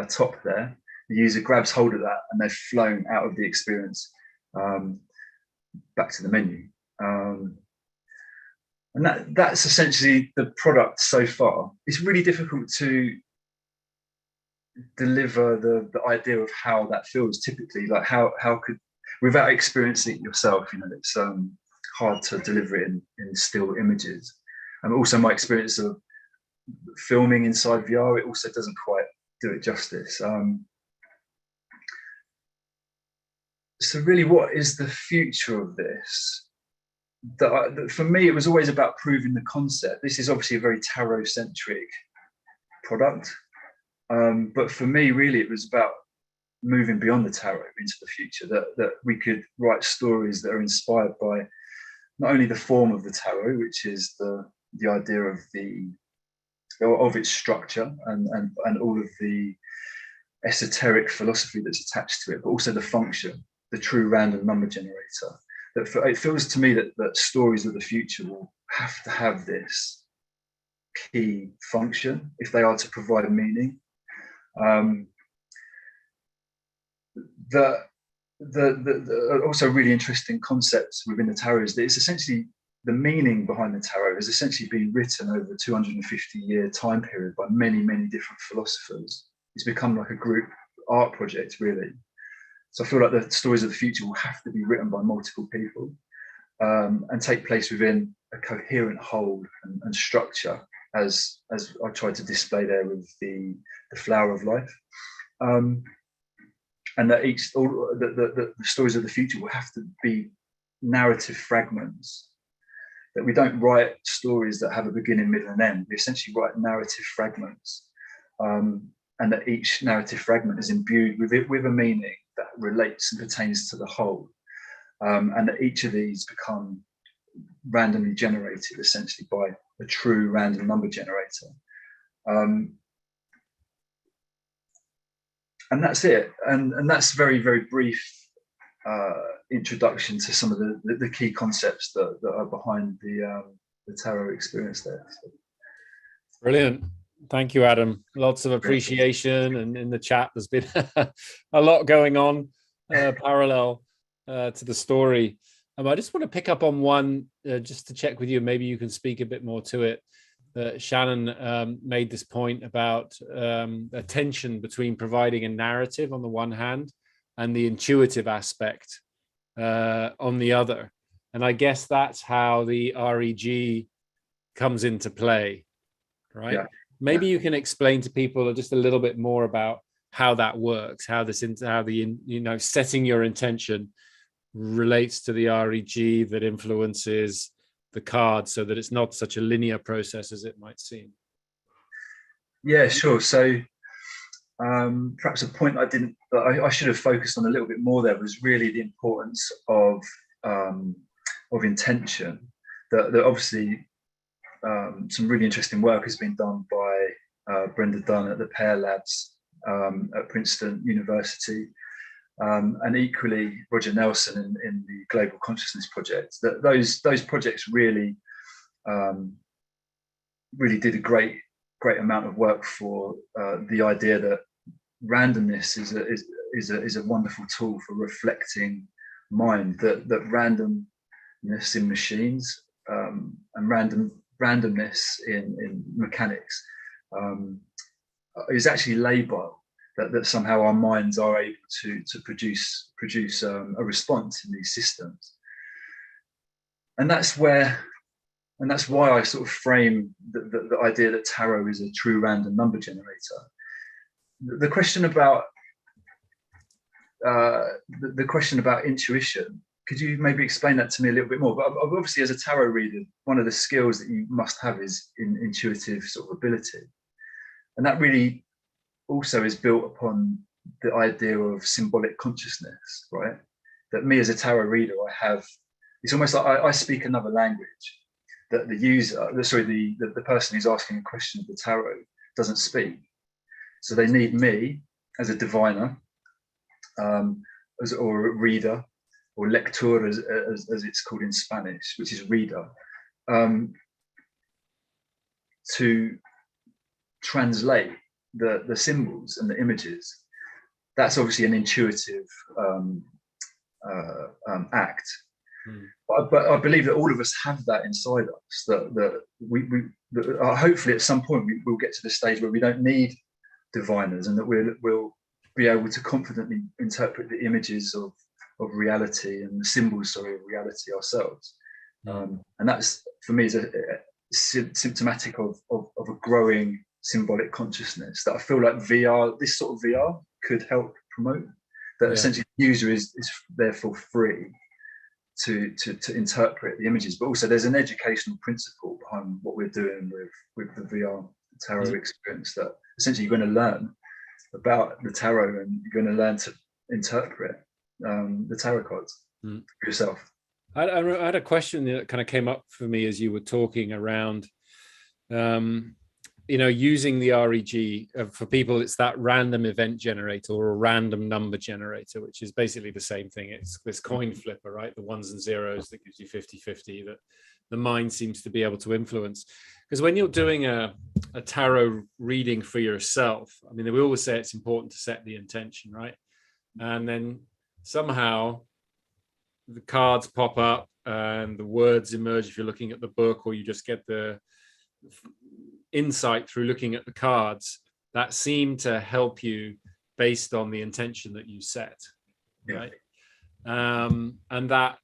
Speaker 3: top there. The user grabs hold of that, and they've flown out of the experience back to the menu. And that's essentially the product so far. It's really difficult to deliver the idea of how that feels typically. Like how could, without experiencing it yourself, it's hard to deliver it in still images. And also my experience of filming inside VR, it also doesn't quite do it justice. So really, what is the future of this? That for me, it was always about proving the concept. This is obviously a very tarot-centric product. But for me, really, it was about moving beyond the tarot into the future, that we could write stories that are inspired by not only the form of the tarot, which is the idea of its structure and all of the esoteric philosophy that's attached to it, but also the function, the true random number generator. It feels to me that stories of the future will have to have this key function if they are to provide meaning. The also really interesting concepts within the tarot is that it's essentially, the meaning behind the tarot has essentially been written over a 250-year time period by many different philosophers. It's become like a group art project, really. So I feel like the stories of the future will have to be written by multiple people and take place within a coherent whole and structure, as I tried to display there with the flower of life. And that the stories of the future will have to be narrative fragments, that we don't write stories that have a beginning, middle, and end. We essentially write narrative fragments, and that each narrative fragment is imbued with a meaning that relates and pertains to the whole, and that each of these become randomly generated essentially by a true random number generator. that's it. And that's very, very brief introduction to some of the key concepts that are behind the tarot experience there. So.
Speaker 2: Brilliant. Thank you, Adam. Lots of appreciation, and in the chat there's been a lot going on parallel to the story. I just want to pick up on one just to check with you. Maybe you can speak a bit more to it. Shannon made this point about a tension between providing a narrative on the one hand and the intuitive aspect on the other. And I guess that's how the REG comes into play, right?
Speaker 3: Yeah.
Speaker 2: Maybe you can explain to people just a little bit more about how that works, how the setting your intention relates to the REG that influences the card, so that it's not such a linear process as it might seem.
Speaker 3: Yeah, sure. So perhaps a point I should have focused on a little bit more there was really the importance of intention. That obviously some really interesting work has been done by Brenda Dunn at the Pear Labs at Princeton University, and equally Roger Nelson in the Global Consciousness Project. That those projects really did a great amount of work for the idea that randomness is a wonderful tool for reflecting mind. That randomness in machines and randomness in mechanics is actually labor. That somehow our minds are able to produce a response in these systems, and that's why I sort of frame the idea that tarot is a true random number generator. The question about intuition, could you maybe explain that to me a little bit more? But obviously, as a tarot reader, one of the skills that you must have is intuitive sort of ability, and that really also is built upon the idea of symbolic consciousness, right? That me as a tarot reader, it's almost like I speak another language that the person who's asking a question of the tarot doesn't speak. So they need me as a diviner, or a reader, or lector as it's called in Spanish, which is reader, to translate the symbols and the images. That's obviously an intuitive act. But I believe that all of us have that inside us, that we hopefully at some point we'll get to the stage where we don't need diviners, and that we'll be able to confidently interpret the images of reality and the symbols of reality ourselves. And that's, for me, is symptomatic of a growing symbolic consciousness that I feel like this sort of VR could help promote. That essentially the user is therefore free to interpret the images, but also there's an educational principle behind what we're doing with the VR tarot experience, that essentially you're going to learn about the tarot and you're going to learn to interpret the tarot cards for yourself.
Speaker 2: I had a question that kind of came up for me as you were talking around using the REG. For people, it's that random event generator or a random number generator, which is basically the same thing. It's this coin flipper, right? The ones and zeros that gives you 50-50 that the mind seems to be able to influence. Because when you're doing a tarot reading for yourself, I mean, we always say it's important to set the intention, right? And then somehow the cards pop up and the words emerge if you're looking at the book, or you just get the insight through looking at the cards that seem to help you based on the intention that you set, right? And that,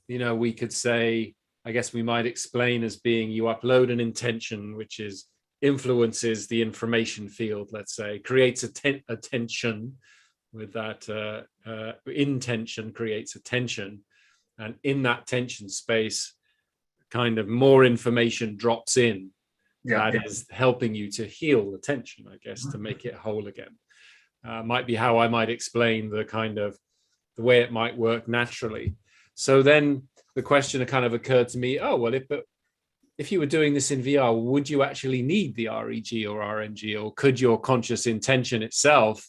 Speaker 2: we could say, I guess we might explain as being, you upload an intention which influences the information field, let's say, creates a tension with that intention, creates a tension, and in that tension space kind of more information drops in that is helping you to heal the tension, I guess, to make it whole again. Might be how I might explain the kind of the way it might work naturally. So then the question kind of occurred to me, if you were doing this in VR, would you actually need the REG or RNG, or could your conscious intention itself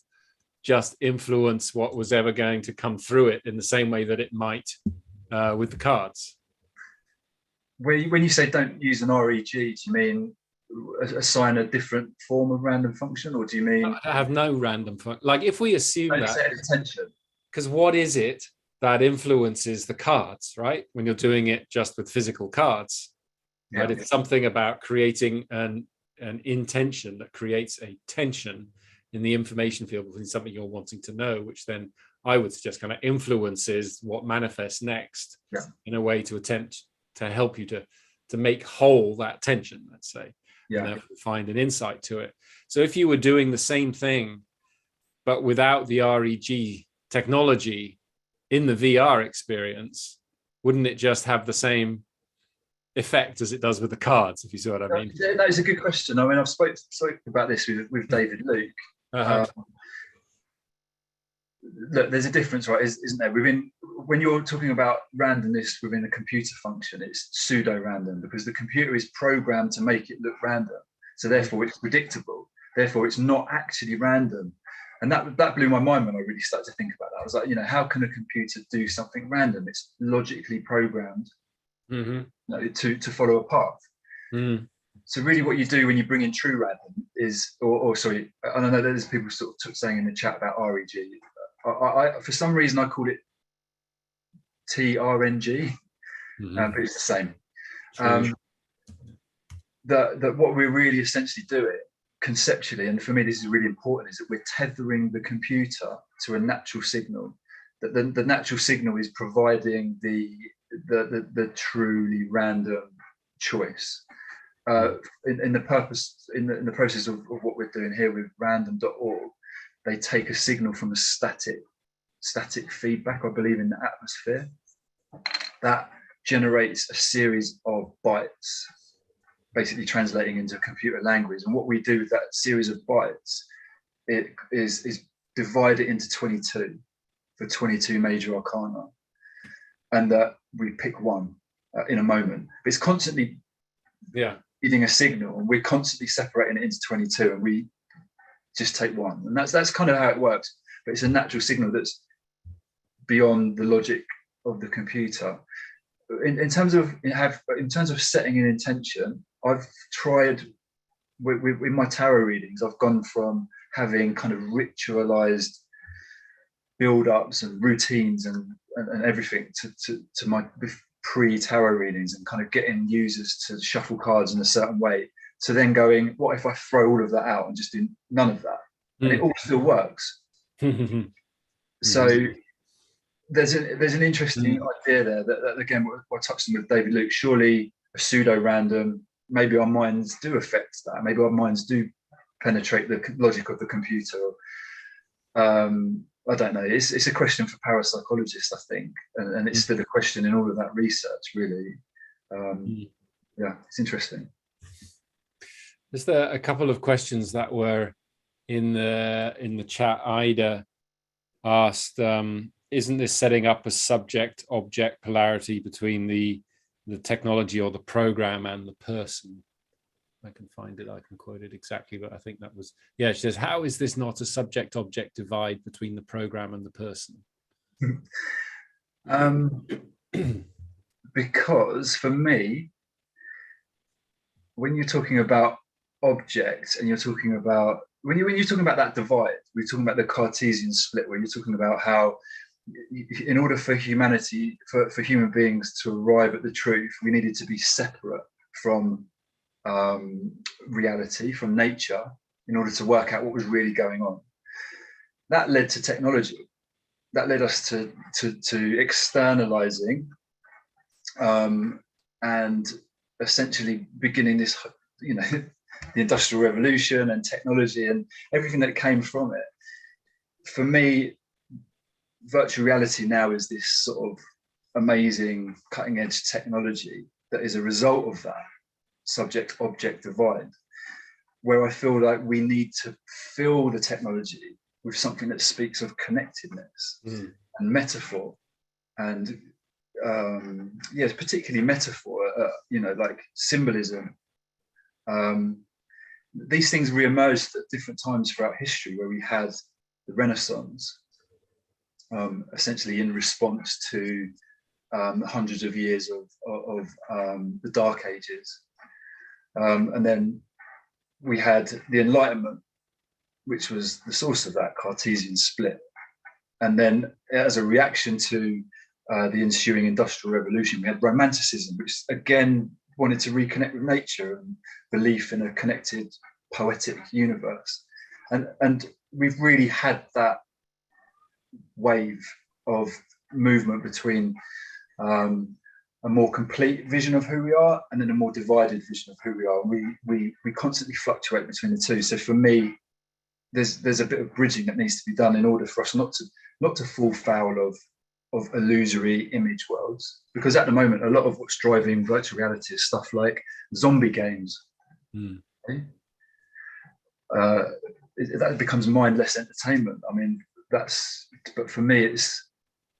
Speaker 2: just influence what was ever going to come through it in the same way that it might with the cards.
Speaker 3: When you say don't use an REG, do you mean assign a different form of random function, or do you mean
Speaker 2: I have no random function? Like if we assume that,
Speaker 3: set attention?
Speaker 2: because what is it that influences the cards, right? When you're doing it just with physical cards, right? It's something about creating an intention that creates a tension in the information field between something you're wanting to know, which then I would suggest kind of influences what manifests next in a way to attempt to help you to make whole that tension, let's say, and therefore find an insight to it. So if you were doing the same thing, but without the REG technology in the VR experience, wouldn't it just have the same effect as it does with the cards, if you see what I mean?
Speaker 3: That is a good question. I mean, I've spoken about this with David Luke. Look, there's a difference, right? Isn't there? When you're talking about randomness within a computer function, it's pseudo-random because the computer is programmed to make it look random. So therefore, it's predictable. Therefore, it's not actually random. And that blew my mind when I really started to think about that. I was like, how can a computer do something random? It's logically programmed to follow a path. So really what you do when you bring in true random is, or sorry, I don't know, there's people sort of saying in the chat about REG. I for some reason I call it TRNG, but it's the same. That what we're really essentially doing conceptually, and for me this is really important, is that we're tethering the computer to a natural signal. That the natural signal is providing the truly random choice. In the process of what we're doing here with random.org, they take a signal from a static feedback, I believe, in the atmosphere that generates a series of bytes, basically translating into computer language. And what we do with that series of bytes, it is divide it into 22 for 22 major arcana, and that we pick one in a moment. It's constantly feeding a signal, and we're constantly separating it into 22, and we just take one. And that's kind of how it works. But it's a natural signal that's beyond the logic of the computer. In terms of setting an intention, I've tried with my tarot readings. I've gone from having kind of ritualized build-ups and routines and everything to my pre-tarot readings, and kind of getting users to shuffle cards in a certain way, to then going, what if I throw all of that out and just do none of that? And it all still works. So there's an interesting idea there that again, what I touched on with David Luke, surely a pseudo-random, maybe our minds do affect that. Maybe our minds do penetrate the logic of the computer. I don't know. It's a question for parapsychologists, I think, and it's still a question in all of that research, really. It's interesting.
Speaker 2: There's a couple of questions that were in the chat. Ida asked, isn't this setting up a subject-object polarity between the technology or the program and the person? I can find it, I can quote it exactly, but I think that was, she says, how is this not a subject-object divide between the program and the person?
Speaker 3: Because for me, when you're talking about objects and you're talking about, when you're talking about that divide, we're talking about the Cartesian split, where you're talking about how in order for humanity, for human beings to arrive at the truth, we needed to be separate from reality, from nature, in order to work out what was really going on. That led to technology. That led us to externalizing and essentially beginning this, the Industrial Revolution and technology and everything that came from it. For me, virtual reality now is this sort of amazing cutting edge technology that is a result of that subject-object divide, where I feel like we need to fill the technology with something that speaks of connectedness and metaphor, and particularly metaphor, like symbolism. These things re-emerged at different times throughout history, where we had the Renaissance, essentially in response to hundreds of years of the Dark Ages. And then we had the Enlightenment, which was the source of that Cartesian split. And then as a reaction to the ensuing Industrial Revolution, we had Romanticism, which again wanted to reconnect with nature and belief in a connected poetic universe. And we've really had that wave of movement between a more complete vision of who we are and then a more divided vision of who we are. And we constantly fluctuate between the two. So for me, there's a bit of bridging that needs to be done in order for us not to fall foul of illusory image worlds, because at the moment a lot of what's driving virtual reality is stuff like zombie games. Okay? That becomes mindless entertainment. I mean, but for me, it's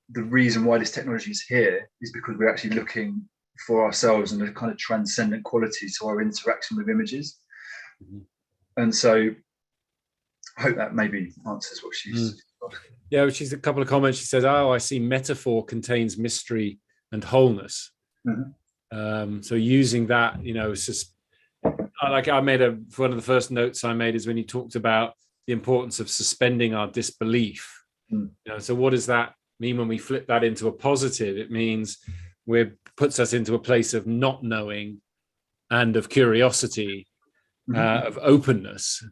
Speaker 3: the reason why this technology is here is because we're actually looking for ourselves and a kind of transcendent quality to our interaction with images. And so I hope that maybe answers what she's asking.
Speaker 2: Yeah, she's a couple of comments. She says, "Oh, I see metaphor contains mystery and wholeness." So using that, it's just like one of the first notes I made is when you talked about the importance of suspending our disbelief. So what does that mean when we flip that into a positive? It means puts us into a place of not knowing and of curiosity, of openness.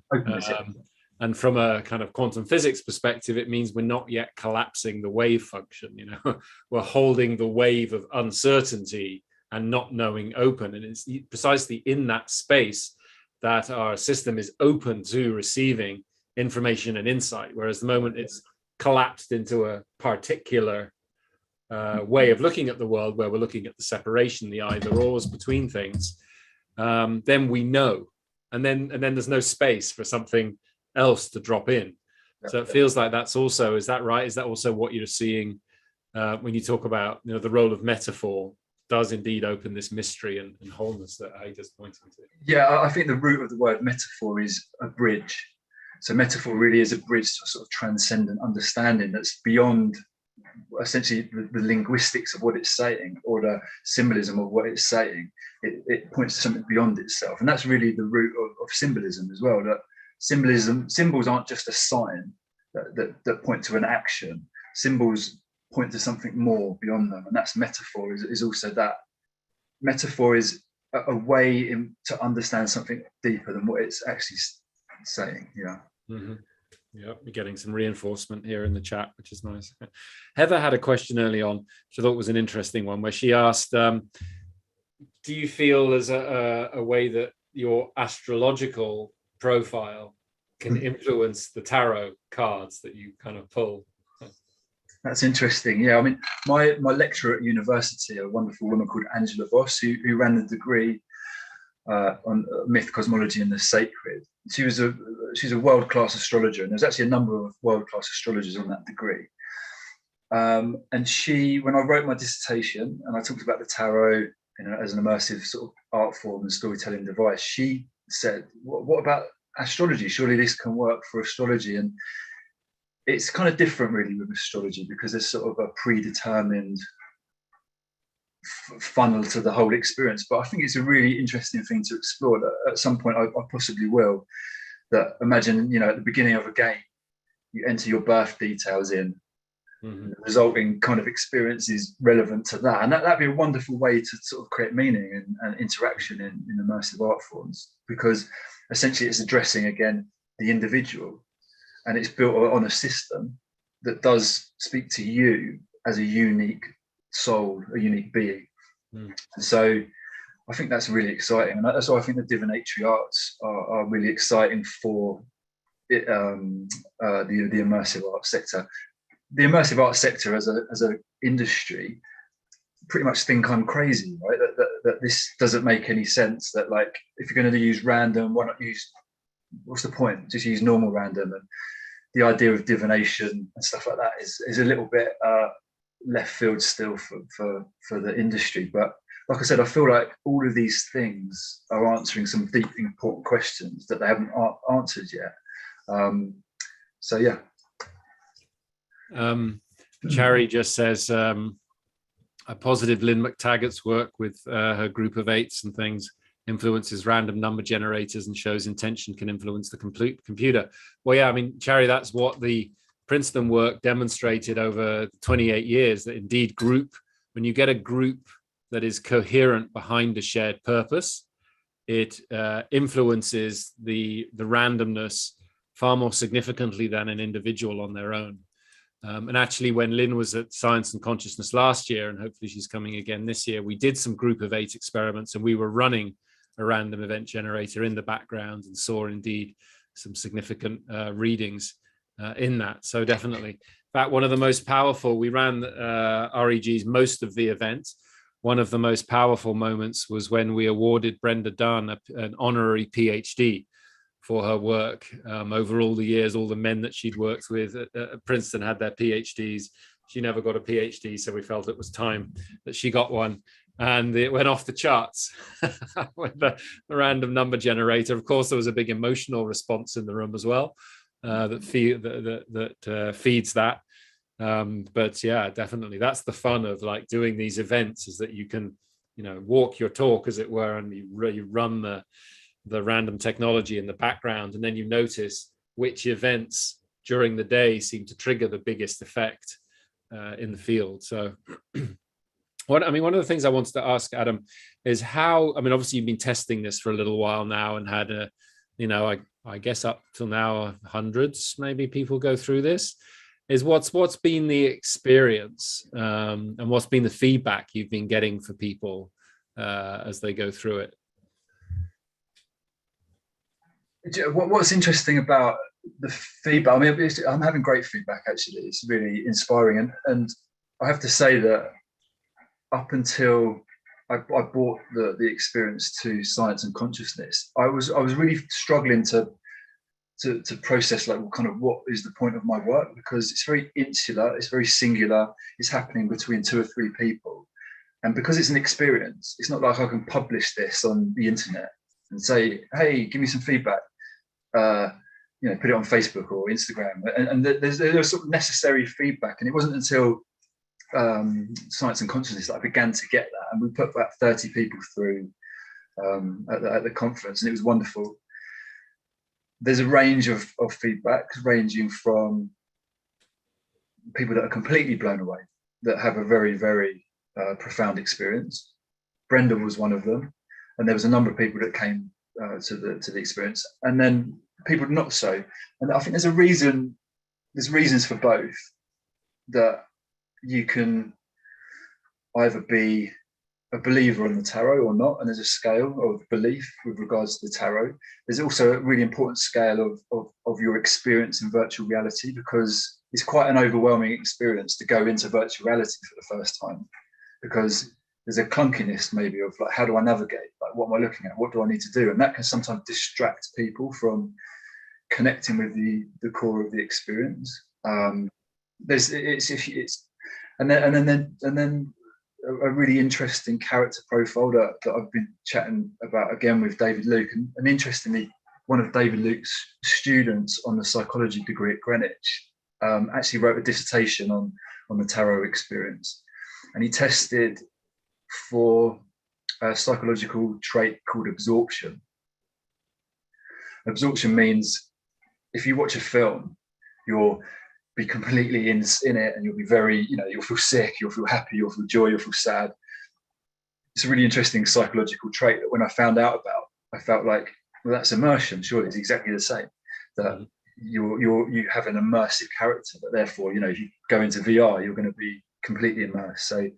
Speaker 2: And from a kind of quantum physics perspective, it means we're not yet collapsing the wave function. We're holding the wave of uncertainty and not knowing open. And it's precisely in that space that our system is open to receiving information and insight. Whereas the moment it's collapsed into a particular way of looking at the world, where we're looking at the separation, the either-ors between things, then we know. And then there's no space for something else to drop in. So it feels like that's also, is that right? Is that also what you're seeing when you talk about the role of metaphor does indeed open this mystery and wholeness that Haider's pointing to?
Speaker 3: Yeah, I think the root of the word metaphor is a bridge. So metaphor really is a bridge to a sort of transcendent understanding that's beyond essentially the linguistics of what it's saying or the symbolism of what it's saying. It points to something beyond itself. And that's really the root of symbolism as well, that symbols aren't just a sign that point to an action. Symbols point to something more beyond them, and that's metaphor. Is also that metaphor is a way to understand something deeper than what it's actually saying. Yeah.
Speaker 2: Yeah, we're getting some reinforcement here in the chat, which is nice. Heather had a question early on, which I thought was an interesting one, where she asked, do you feel there's a way that your astrological profile can influence the tarot cards that you kind of pull?
Speaker 3: That's interesting. Yeah, I mean, my lecturer at university, a wonderful woman called Angela Voss, who ran the degree on myth, cosmology, and the sacred. She's a world-class astrologer, and there's actually a number of world-class astrologers on that degree. And when I wrote my dissertation, and I talked about the tarot as an immersive sort of art form and storytelling device, she said, "What about astrology? Surely this can work for astrology." And it's kind of different really with astrology, because there's sort of a predetermined funnel to the whole experience. But I think it's a really interesting thing to explore that at some point I possibly will. That imagine, at the beginning of a game, you enter your birth details in, the resulting kind of experience is relevant to that. And that'd be a wonderful way to sort of create meaning and interaction in immersive art forms, because essentially it's addressing, again, the individual, and it's built on a system that does speak to you as a unique soul, a unique being. And so I think that's really exciting, and that's why I think the divinatory arts are really exciting for it, the immersive art sector. The immersive art sector as an industry pretty much think I'm crazy, right? That this doesn't make any sense. That, like, if you're going to use random, why not use, what's the point? Just use normal random. And the idea of divination and stuff like that is a little bit left field still for the industry. But like I said, I feel like all of these things are answering some deep, important questions that they haven't answered yet. So yeah.
Speaker 2: Cherry just says, a positive Lynn McTaggart's work with her group of eights and things influences random number generators and shows intention can influence the complete computer. Well, yeah, I mean, Cherry, that's what the Princeton work demonstrated over 28 years, that indeed when you get a group that is coherent behind a shared purpose, it influences the randomness far more significantly than an individual on their own. And actually, when Lynn was at Science and Consciousness last year, and hopefully she's coming again this year, we did some group of 8 experiments, and we were running a random event generator in the background and saw indeed some significant readings in that. So definitely, in fact, one of the most powerful, we ran REGs most of the event. One of the most powerful moments was when we awarded Brenda Dunn an honorary PhD for her work. Over all the years, all the men that she'd worked with at Princeton had their PhDs. She never got a PhD, so we felt it was time that she got one. And it went off the charts with the random number generator. Of course, there was a big emotional response in the room as well that feeds that. But yeah, definitely, that's the fun of like doing these events, is that you can, walk your talk, as it were, and you run the random technology in the background, and then you notice which events during the day seem to trigger the biggest effect in the field. So one of the things I wanted to ask Adam is how, obviously you've been testing this for a little while now and had I guess up till now hundreds maybe people go through this, is what's been the experience and what's been the feedback you've been getting for people as they go through it?
Speaker 3: What's interesting about the feedback, I'm having great feedback, actually. It's really inspiring. And I have to say that up until I brought the experience to Science and Consciousness, I was really struggling to process what is the point of my work, because it's very insular, it's very singular, it's happening between 2 or 3 people. And because it's an experience, it's not like I can publish this on the internet and say, hey, give me some feedback, put it on Facebook or Instagram. And there's sort of necessary feedback. And it wasn't until Science and Consciousness that I began to get that. And we put about 30 people through at the conference, and it was wonderful. There's a range of feedback, ranging from people that are completely blown away, that have a very, very profound experience. Brenda was one of them. And there was a number of people that came to the experience, and then people not so. And I think there's reasons for both, that you can either be a believer in the tarot or not, and there's a scale of belief with regards to the tarot. There's also a really important scale of your experience in virtual reality, because it's quite an overwhelming experience to go into virtual reality for the first time, because there's a clunkiness maybe of like, how do I navigate? Like, what am I looking at? What do I need to do? And that can sometimes distract people from connecting with the core of the experience. And then a really interesting character profile that I've been chatting about again with David Luke. And interestingly, one of David Luke's students on the psychology degree at Greenwich actually wrote a dissertation on the tarot experience. And he tested for a psychological trait called absorption. Absorption means if you watch a film, you'll be completely in it, and you'll be very, you'll feel sick, you'll feel happy, you'll feel joy, you'll feel sad. It's a really interesting psychological trait that when I found out about, I felt like, well, that's immersion. Surely it's exactly the same. That you have an immersive character, but therefore, if you go into VR, you're going to be completely immersed. So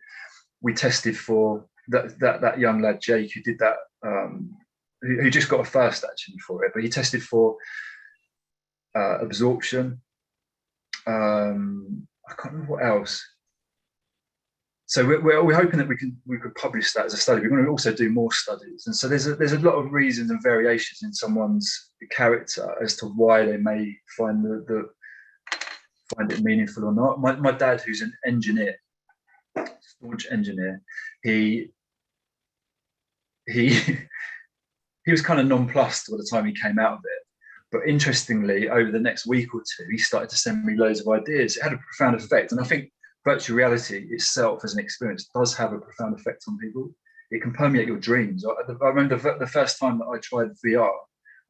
Speaker 3: we tested for that young lad Jake, who did that, who just got a first actually for it, but he tested for absorption. I can't remember what else. So we're hoping that we could publish that as a study. We're going to also do more studies, and so there's a lot of reasons and variations in someone's character as to why they may find find it meaningful or not. My dad, who's an engineer, staunch engineer, he was kind of nonplussed by the time he came out of it. But interestingly, over the next week or two, he started to send me loads of ideas. It had a profound effect. And I think virtual reality itself as an experience does have a profound effect on people. It can permeate your dreams. I remember the first time that I tried VR,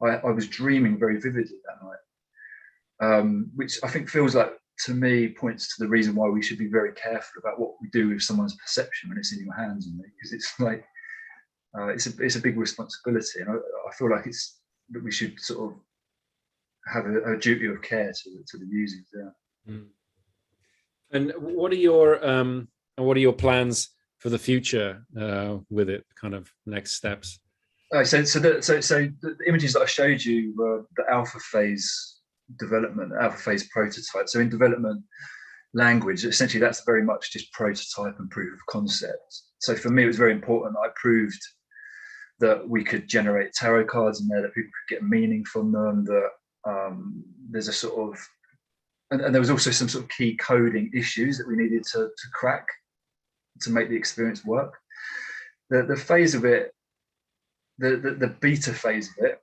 Speaker 3: I was dreaming very vividly that night, which I think feels like, to me, points to the reason why we should be very careful about what we do with someone's perception when it's in your hands, because it's like, it's a big responsibility. And I feel like it's that we should sort of have a duty of care to the users. Yeah.
Speaker 2: Mm. And what are your plans for the future with it? Kind of next steps.
Speaker 3: So the images that I showed you were the alpha phase development, alpha phase prototype. So in development language, essentially that's very much just prototype and proof of concept. So for me, it was very important that I proved that we could generate tarot cards in there, that people could get meaning from them, that there's a sort of, and there was also some sort of key coding issues that we needed to crack to make the experience work. The phase of it, the beta phase of it,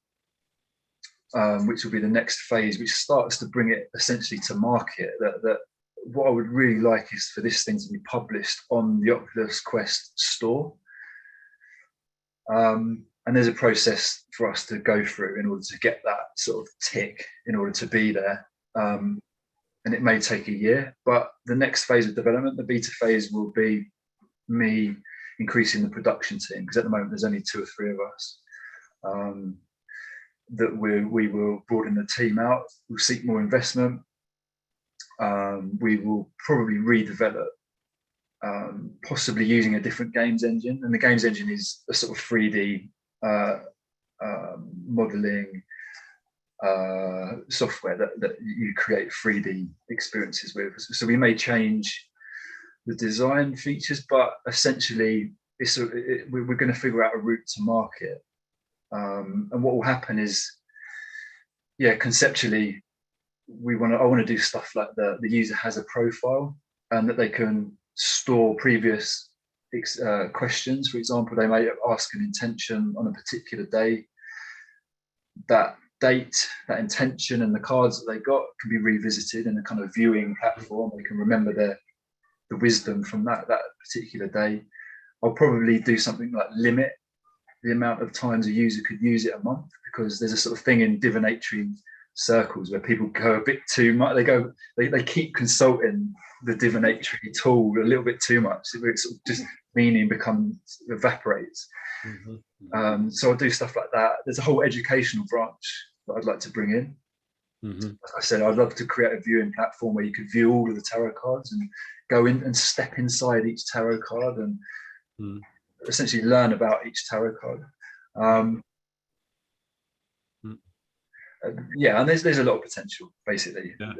Speaker 3: which will be the next phase, which starts to bring it essentially to market, that what I would really like is for this thing to be published on the Oculus Quest store. And there's a process for us to go through in order to get that sort of tick in order to be there. And it may take a year, but the next phase of development, the beta phase, will be me increasing the production team, because at the moment there's only 2 or 3 of us. That we will broaden the team out. We'll seek more investment. We will probably redevelop, possibly using a different games engine. And the games engine is a sort of 3D modeling software that you create 3D experiences with. So we may change the design features, but essentially we're going to figure out a route to market. And what will happen is, conceptually, I want to do stuff like the user has a profile and that they can store previous questions. For example, they may ask an intention on a particular day. That date, that intention, and the cards that they got can be revisited in a kind of viewing platform. They can remember the wisdom from that particular day. I'll probably do something like limit the amount of times a user could use it a month, because there's a sort of thing in divinatory circles where people go a bit too much. They keep consulting the divinatory tool a little bit too much. It sort of just meaning evaporates. Mm-hmm. So I'll do stuff like that. There's a whole educational branch that I'd like to bring in. Mm-hmm. Like I said, I'd love to create a viewing platform where you could view all of the tarot cards and go in and step inside each tarot card and essentially learn about each tarot card. And there's a lot of potential, basically. Yeah.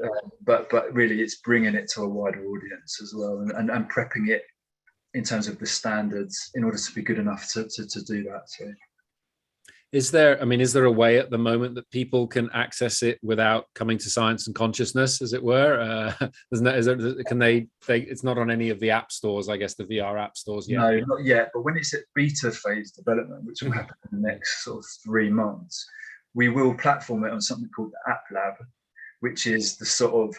Speaker 3: But really, it's bringing it to a wider audience as well, and prepping it in terms of the standards in order to be good enough to do that. So,
Speaker 2: is there a way at the moment that people can access it without coming to Science and Consciousness, as it were? It's not on any of the app stores, I guess, the VR app stores yet?
Speaker 3: No, not yet. But when it's at beta phase development, which will happen in the next sort of 3 months, we will platform it on something called the App Lab, which is the sort of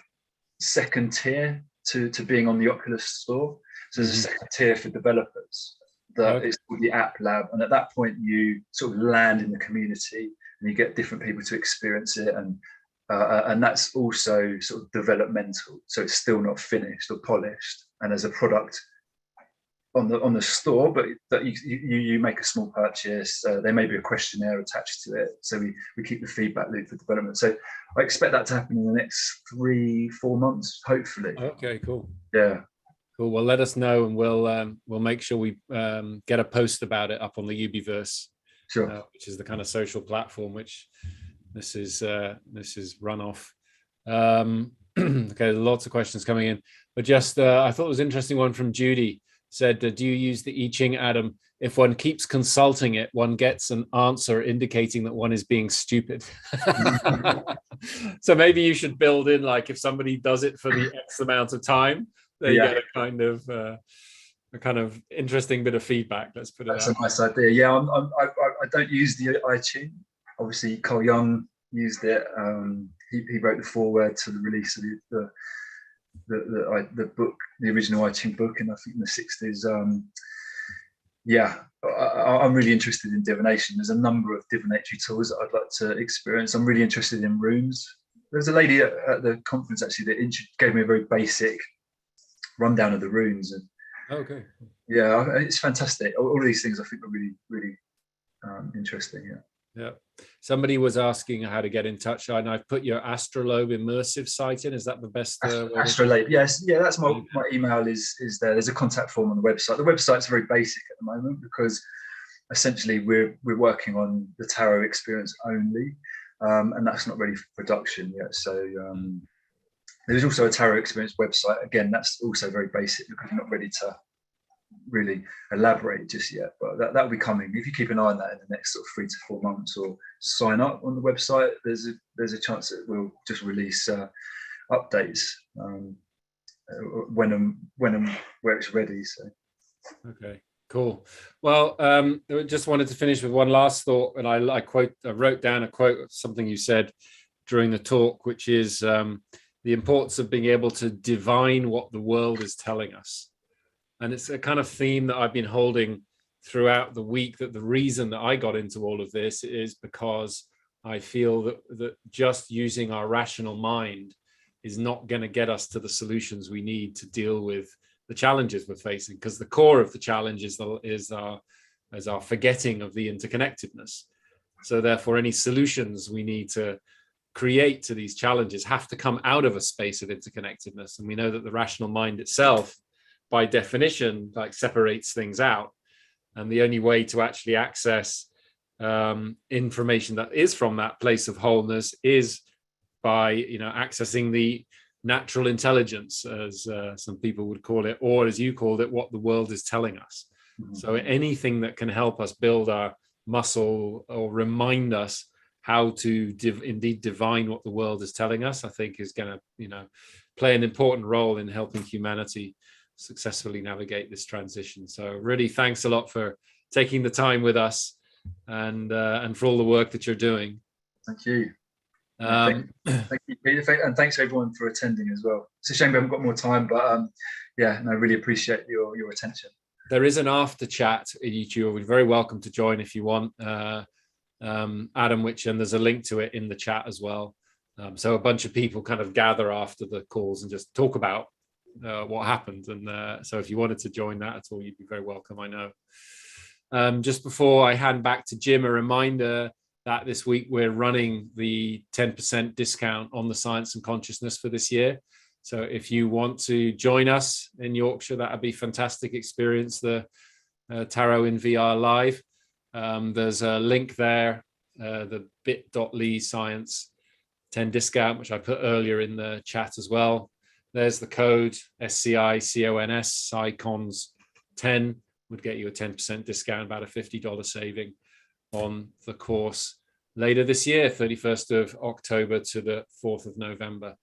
Speaker 3: second tier to being on the Oculus store. So there's a second tier for developers. It's called the App Lab, and at that point you sort of land in the community and you get different people to experience it, and that's also sort of developmental, so it's still not finished or polished, and as a product on the store, but that you make a small purchase. There may be a questionnaire attached to it, so we keep the feedback loop for development. So I expect that to happen in the next 3-4 months, hopefully.
Speaker 2: Okay, cool.
Speaker 3: Yeah.
Speaker 2: Cool. Well, let us know, and we'll make sure we get a post about it up on the Ubiverse,
Speaker 3: sure.
Speaker 2: Which is the kind of social platform which this is run off. Okay, lots of questions coming in, but just I thought it was an interesting one from Judy. Said, do you use the I Ching, Adam? If one keeps consulting it, one gets an answer indicating that one is being stupid. So maybe you should build in, like, if somebody does it for the X amount of time, they get a kind of interesting bit of feedback. Let's put it.
Speaker 3: That's a nice idea. Yeah, I don't use the I Ching. Obviously, Carl Jung used it. He wrote the foreword to the release of the book, the original iTunes book, and I think in the 60s. I'm really interested in divination. There's a number of divinatory tools that I'd like to experience. I'm really interested in runes. There's a lady at the conference actually that gave me a very basic rundown of the runes, and yeah, it's fantastic. All of these things I think are really, really interesting.
Speaker 2: Yeah. Somebody was asking how to get in touch, and I've put your Astrolabe immersive site in. Is that the best?
Speaker 3: Astrolabe, yes, yeah. That's my email is there. There's a contact form on the website. The website's very basic at the moment because essentially we're working on the tarot experience only, and that's not ready for production yet. So there's also a tarot experience website. Again, that's also very basic because we're not ready to really elaborate just yet, but that'll be coming. If you keep an eye on that in the next sort of 3 to 4 months, or sign up on the website, there's a chance that we'll just release updates when and where it's ready. So
Speaker 2: okay, cool. Well, I just wanted to finish with one last thought, and I wrote down a quote of something you said during the talk, which is the importance of being able to divine what the world is telling us. And it's a kind of theme that I've been holding throughout the week, that the reason that I got into all of this is because I feel that just using our rational mind is not going to get us to the solutions we need to deal with the challenges we're facing, because the core of the challenge is our forgetting of the interconnectedness. So therefore, any solutions we need to create to these challenges have to come out of a space of interconnectedness. And we know that the rational mind itself, by definition, like separates things out, and the only way to actually access information that is from that place of wholeness is by accessing the natural intelligence, as some people would call it, or as you called it, what the world is telling us. Mm-hmm. So anything that can help us build our muscle or remind us how to indeed divine what the world is telling us, I think is going to play an important role in helping humanity successfully navigate this transition. So really, thanks a lot for taking the time with us, and for all the work that you're doing.
Speaker 3: Thank you. Thank you, Peter, and thanks everyone for attending as well. It's a shame we haven't got more time, but I really appreciate your attention.
Speaker 2: There is an after chat. You're very welcome to join if you want, Adam, and there's a link to it in the chat as well. So a bunch of people kind of gather after the calls and just talk about what happened, and so if you wanted to join that at all, you'd be very welcome. I know. Just before I hand back to Jim, a reminder that this week we're running the 10% discount on the Science and Consciousness for this year. So if you want to join us in Yorkshire, that would be a fantastic experience, the Tarot in VR Live. There's a link there, the bit.ly science 10 discount, which I put earlier in the chat as well. There's the code SCICONS, SciCons 10 would get you a 10% discount, about a $50 saving on the course later this year, 31st of October to the 4th of November.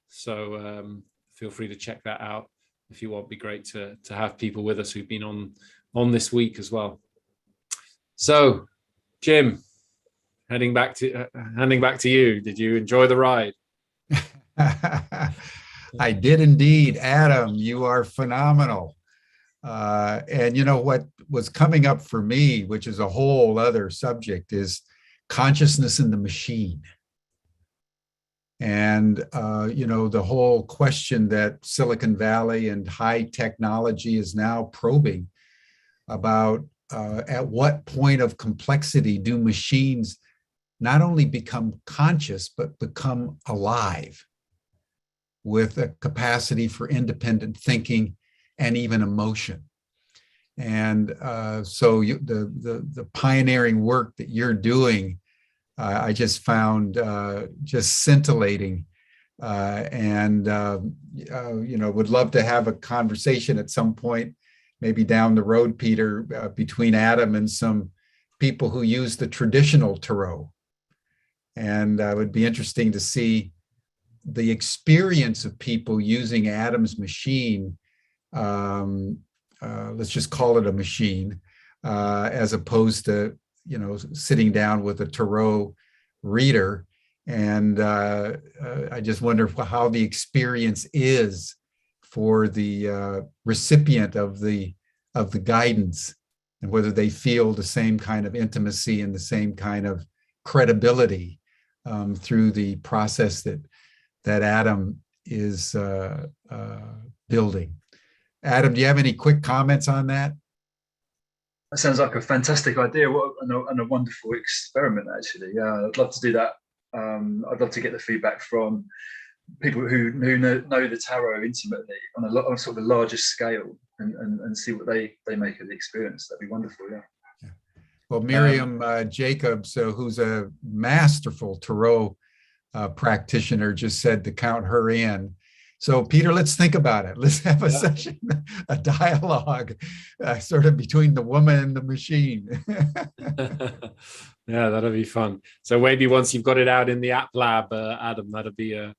Speaker 2: So feel free to check that out if you want. It'd be great to have people with us who've been on this week as well. So, Jim, handing back to you. Did you enjoy the ride?
Speaker 1: I did indeed. Adam, you are phenomenal. And what was coming up for me, which is a whole other subject, is consciousness in the machine. And, the whole question that Silicon Valley and high technology is now probing about at what point of complexity do machines not only become conscious, but become alive with a capacity for independent thinking and even emotion. And so the pioneering work that you're doing, I just found just scintillating, and would love to have a conversation at some point, maybe down the road, Peter, between Adam and some people who use the traditional tarot. And it would be interesting to see the experience of people using Adam's machine. Let's just call it a machine, as opposed to sitting down with a tarot reader, And I just wonder how the experience is for the recipient of the guidance, and whether they feel the same kind of intimacy and the same kind of credibility through the process that Adam is building. Adam, do you have any quick comments on that?
Speaker 3: That sounds like a fantastic idea. And a wonderful experiment, actually. Yeah, I'd love to do that. I'd love to get the feedback from people who know the tarot intimately on sort of a larger scale, and see what they make of the experience. That'd be wonderful. Yeah.
Speaker 1: Well, Miriam Jacobs, who's a masterful tarot practitioner, just said to count her in. So, Peter, let's think about it. Let's have a session, a dialogue, sort of between the woman and the machine.
Speaker 2: Yeah, that'll be fun. So maybe once you've got it out in the app lab, Adam, that'll be a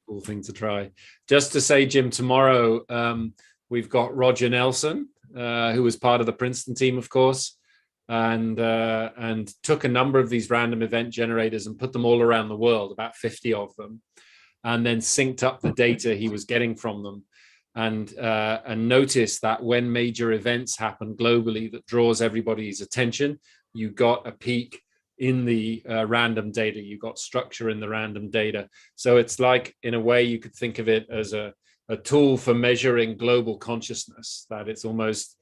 Speaker 2: cool thing to try. Just to say, Jim, tomorrow we've got Roger Nelson, who was part of the Princeton team, of course, and took a number of these random event generators and put them all around the world, about 50 of them, and then synced up the data he was getting from them, and noticed that when major events happen globally that draws everybody's attention, you got a peak in the random data, you got structure in the random data. So it's like, in a way, you could think of it as a tool for measuring global consciousness, that it's almost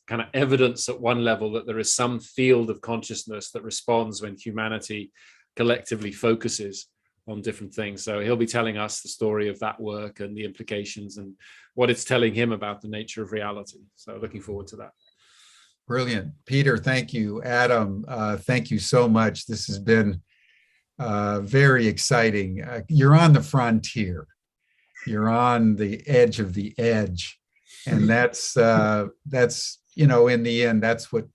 Speaker 2: kind of evidence at one level that there is some field of consciousness that responds when humanity collectively focuses on different things. So he'll be telling us the story of that work and the implications and what it's telling him about the nature of reality. So looking forward to that.
Speaker 1: Brilliant. Peter, thank you. Adam, thank you so much. This has been very exciting. You're on the frontier. You're on the edge of the edge. And that's in the end, that's what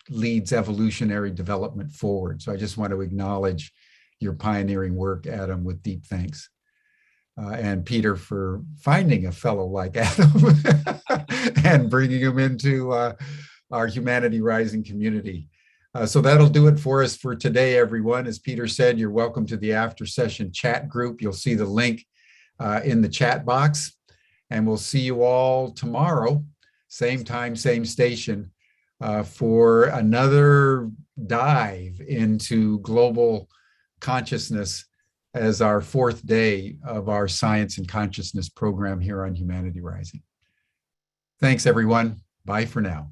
Speaker 1: leads evolutionary development forward. So I just want to acknowledge your pioneering work, Adam, with deep thanks. And Peter, for finding a fellow like Adam and bringing him into our Humanity Rising community. So that'll do it for us for today, everyone. As Peter said, you're welcome to the after session chat group. You'll see the link in the chat box. And we'll see you all tomorrow, same time, same station, for another dive into global consciousness as our fourth day of our Science and Consciousness program here on Humanity Rising. Thanks, everyone. Bye for now.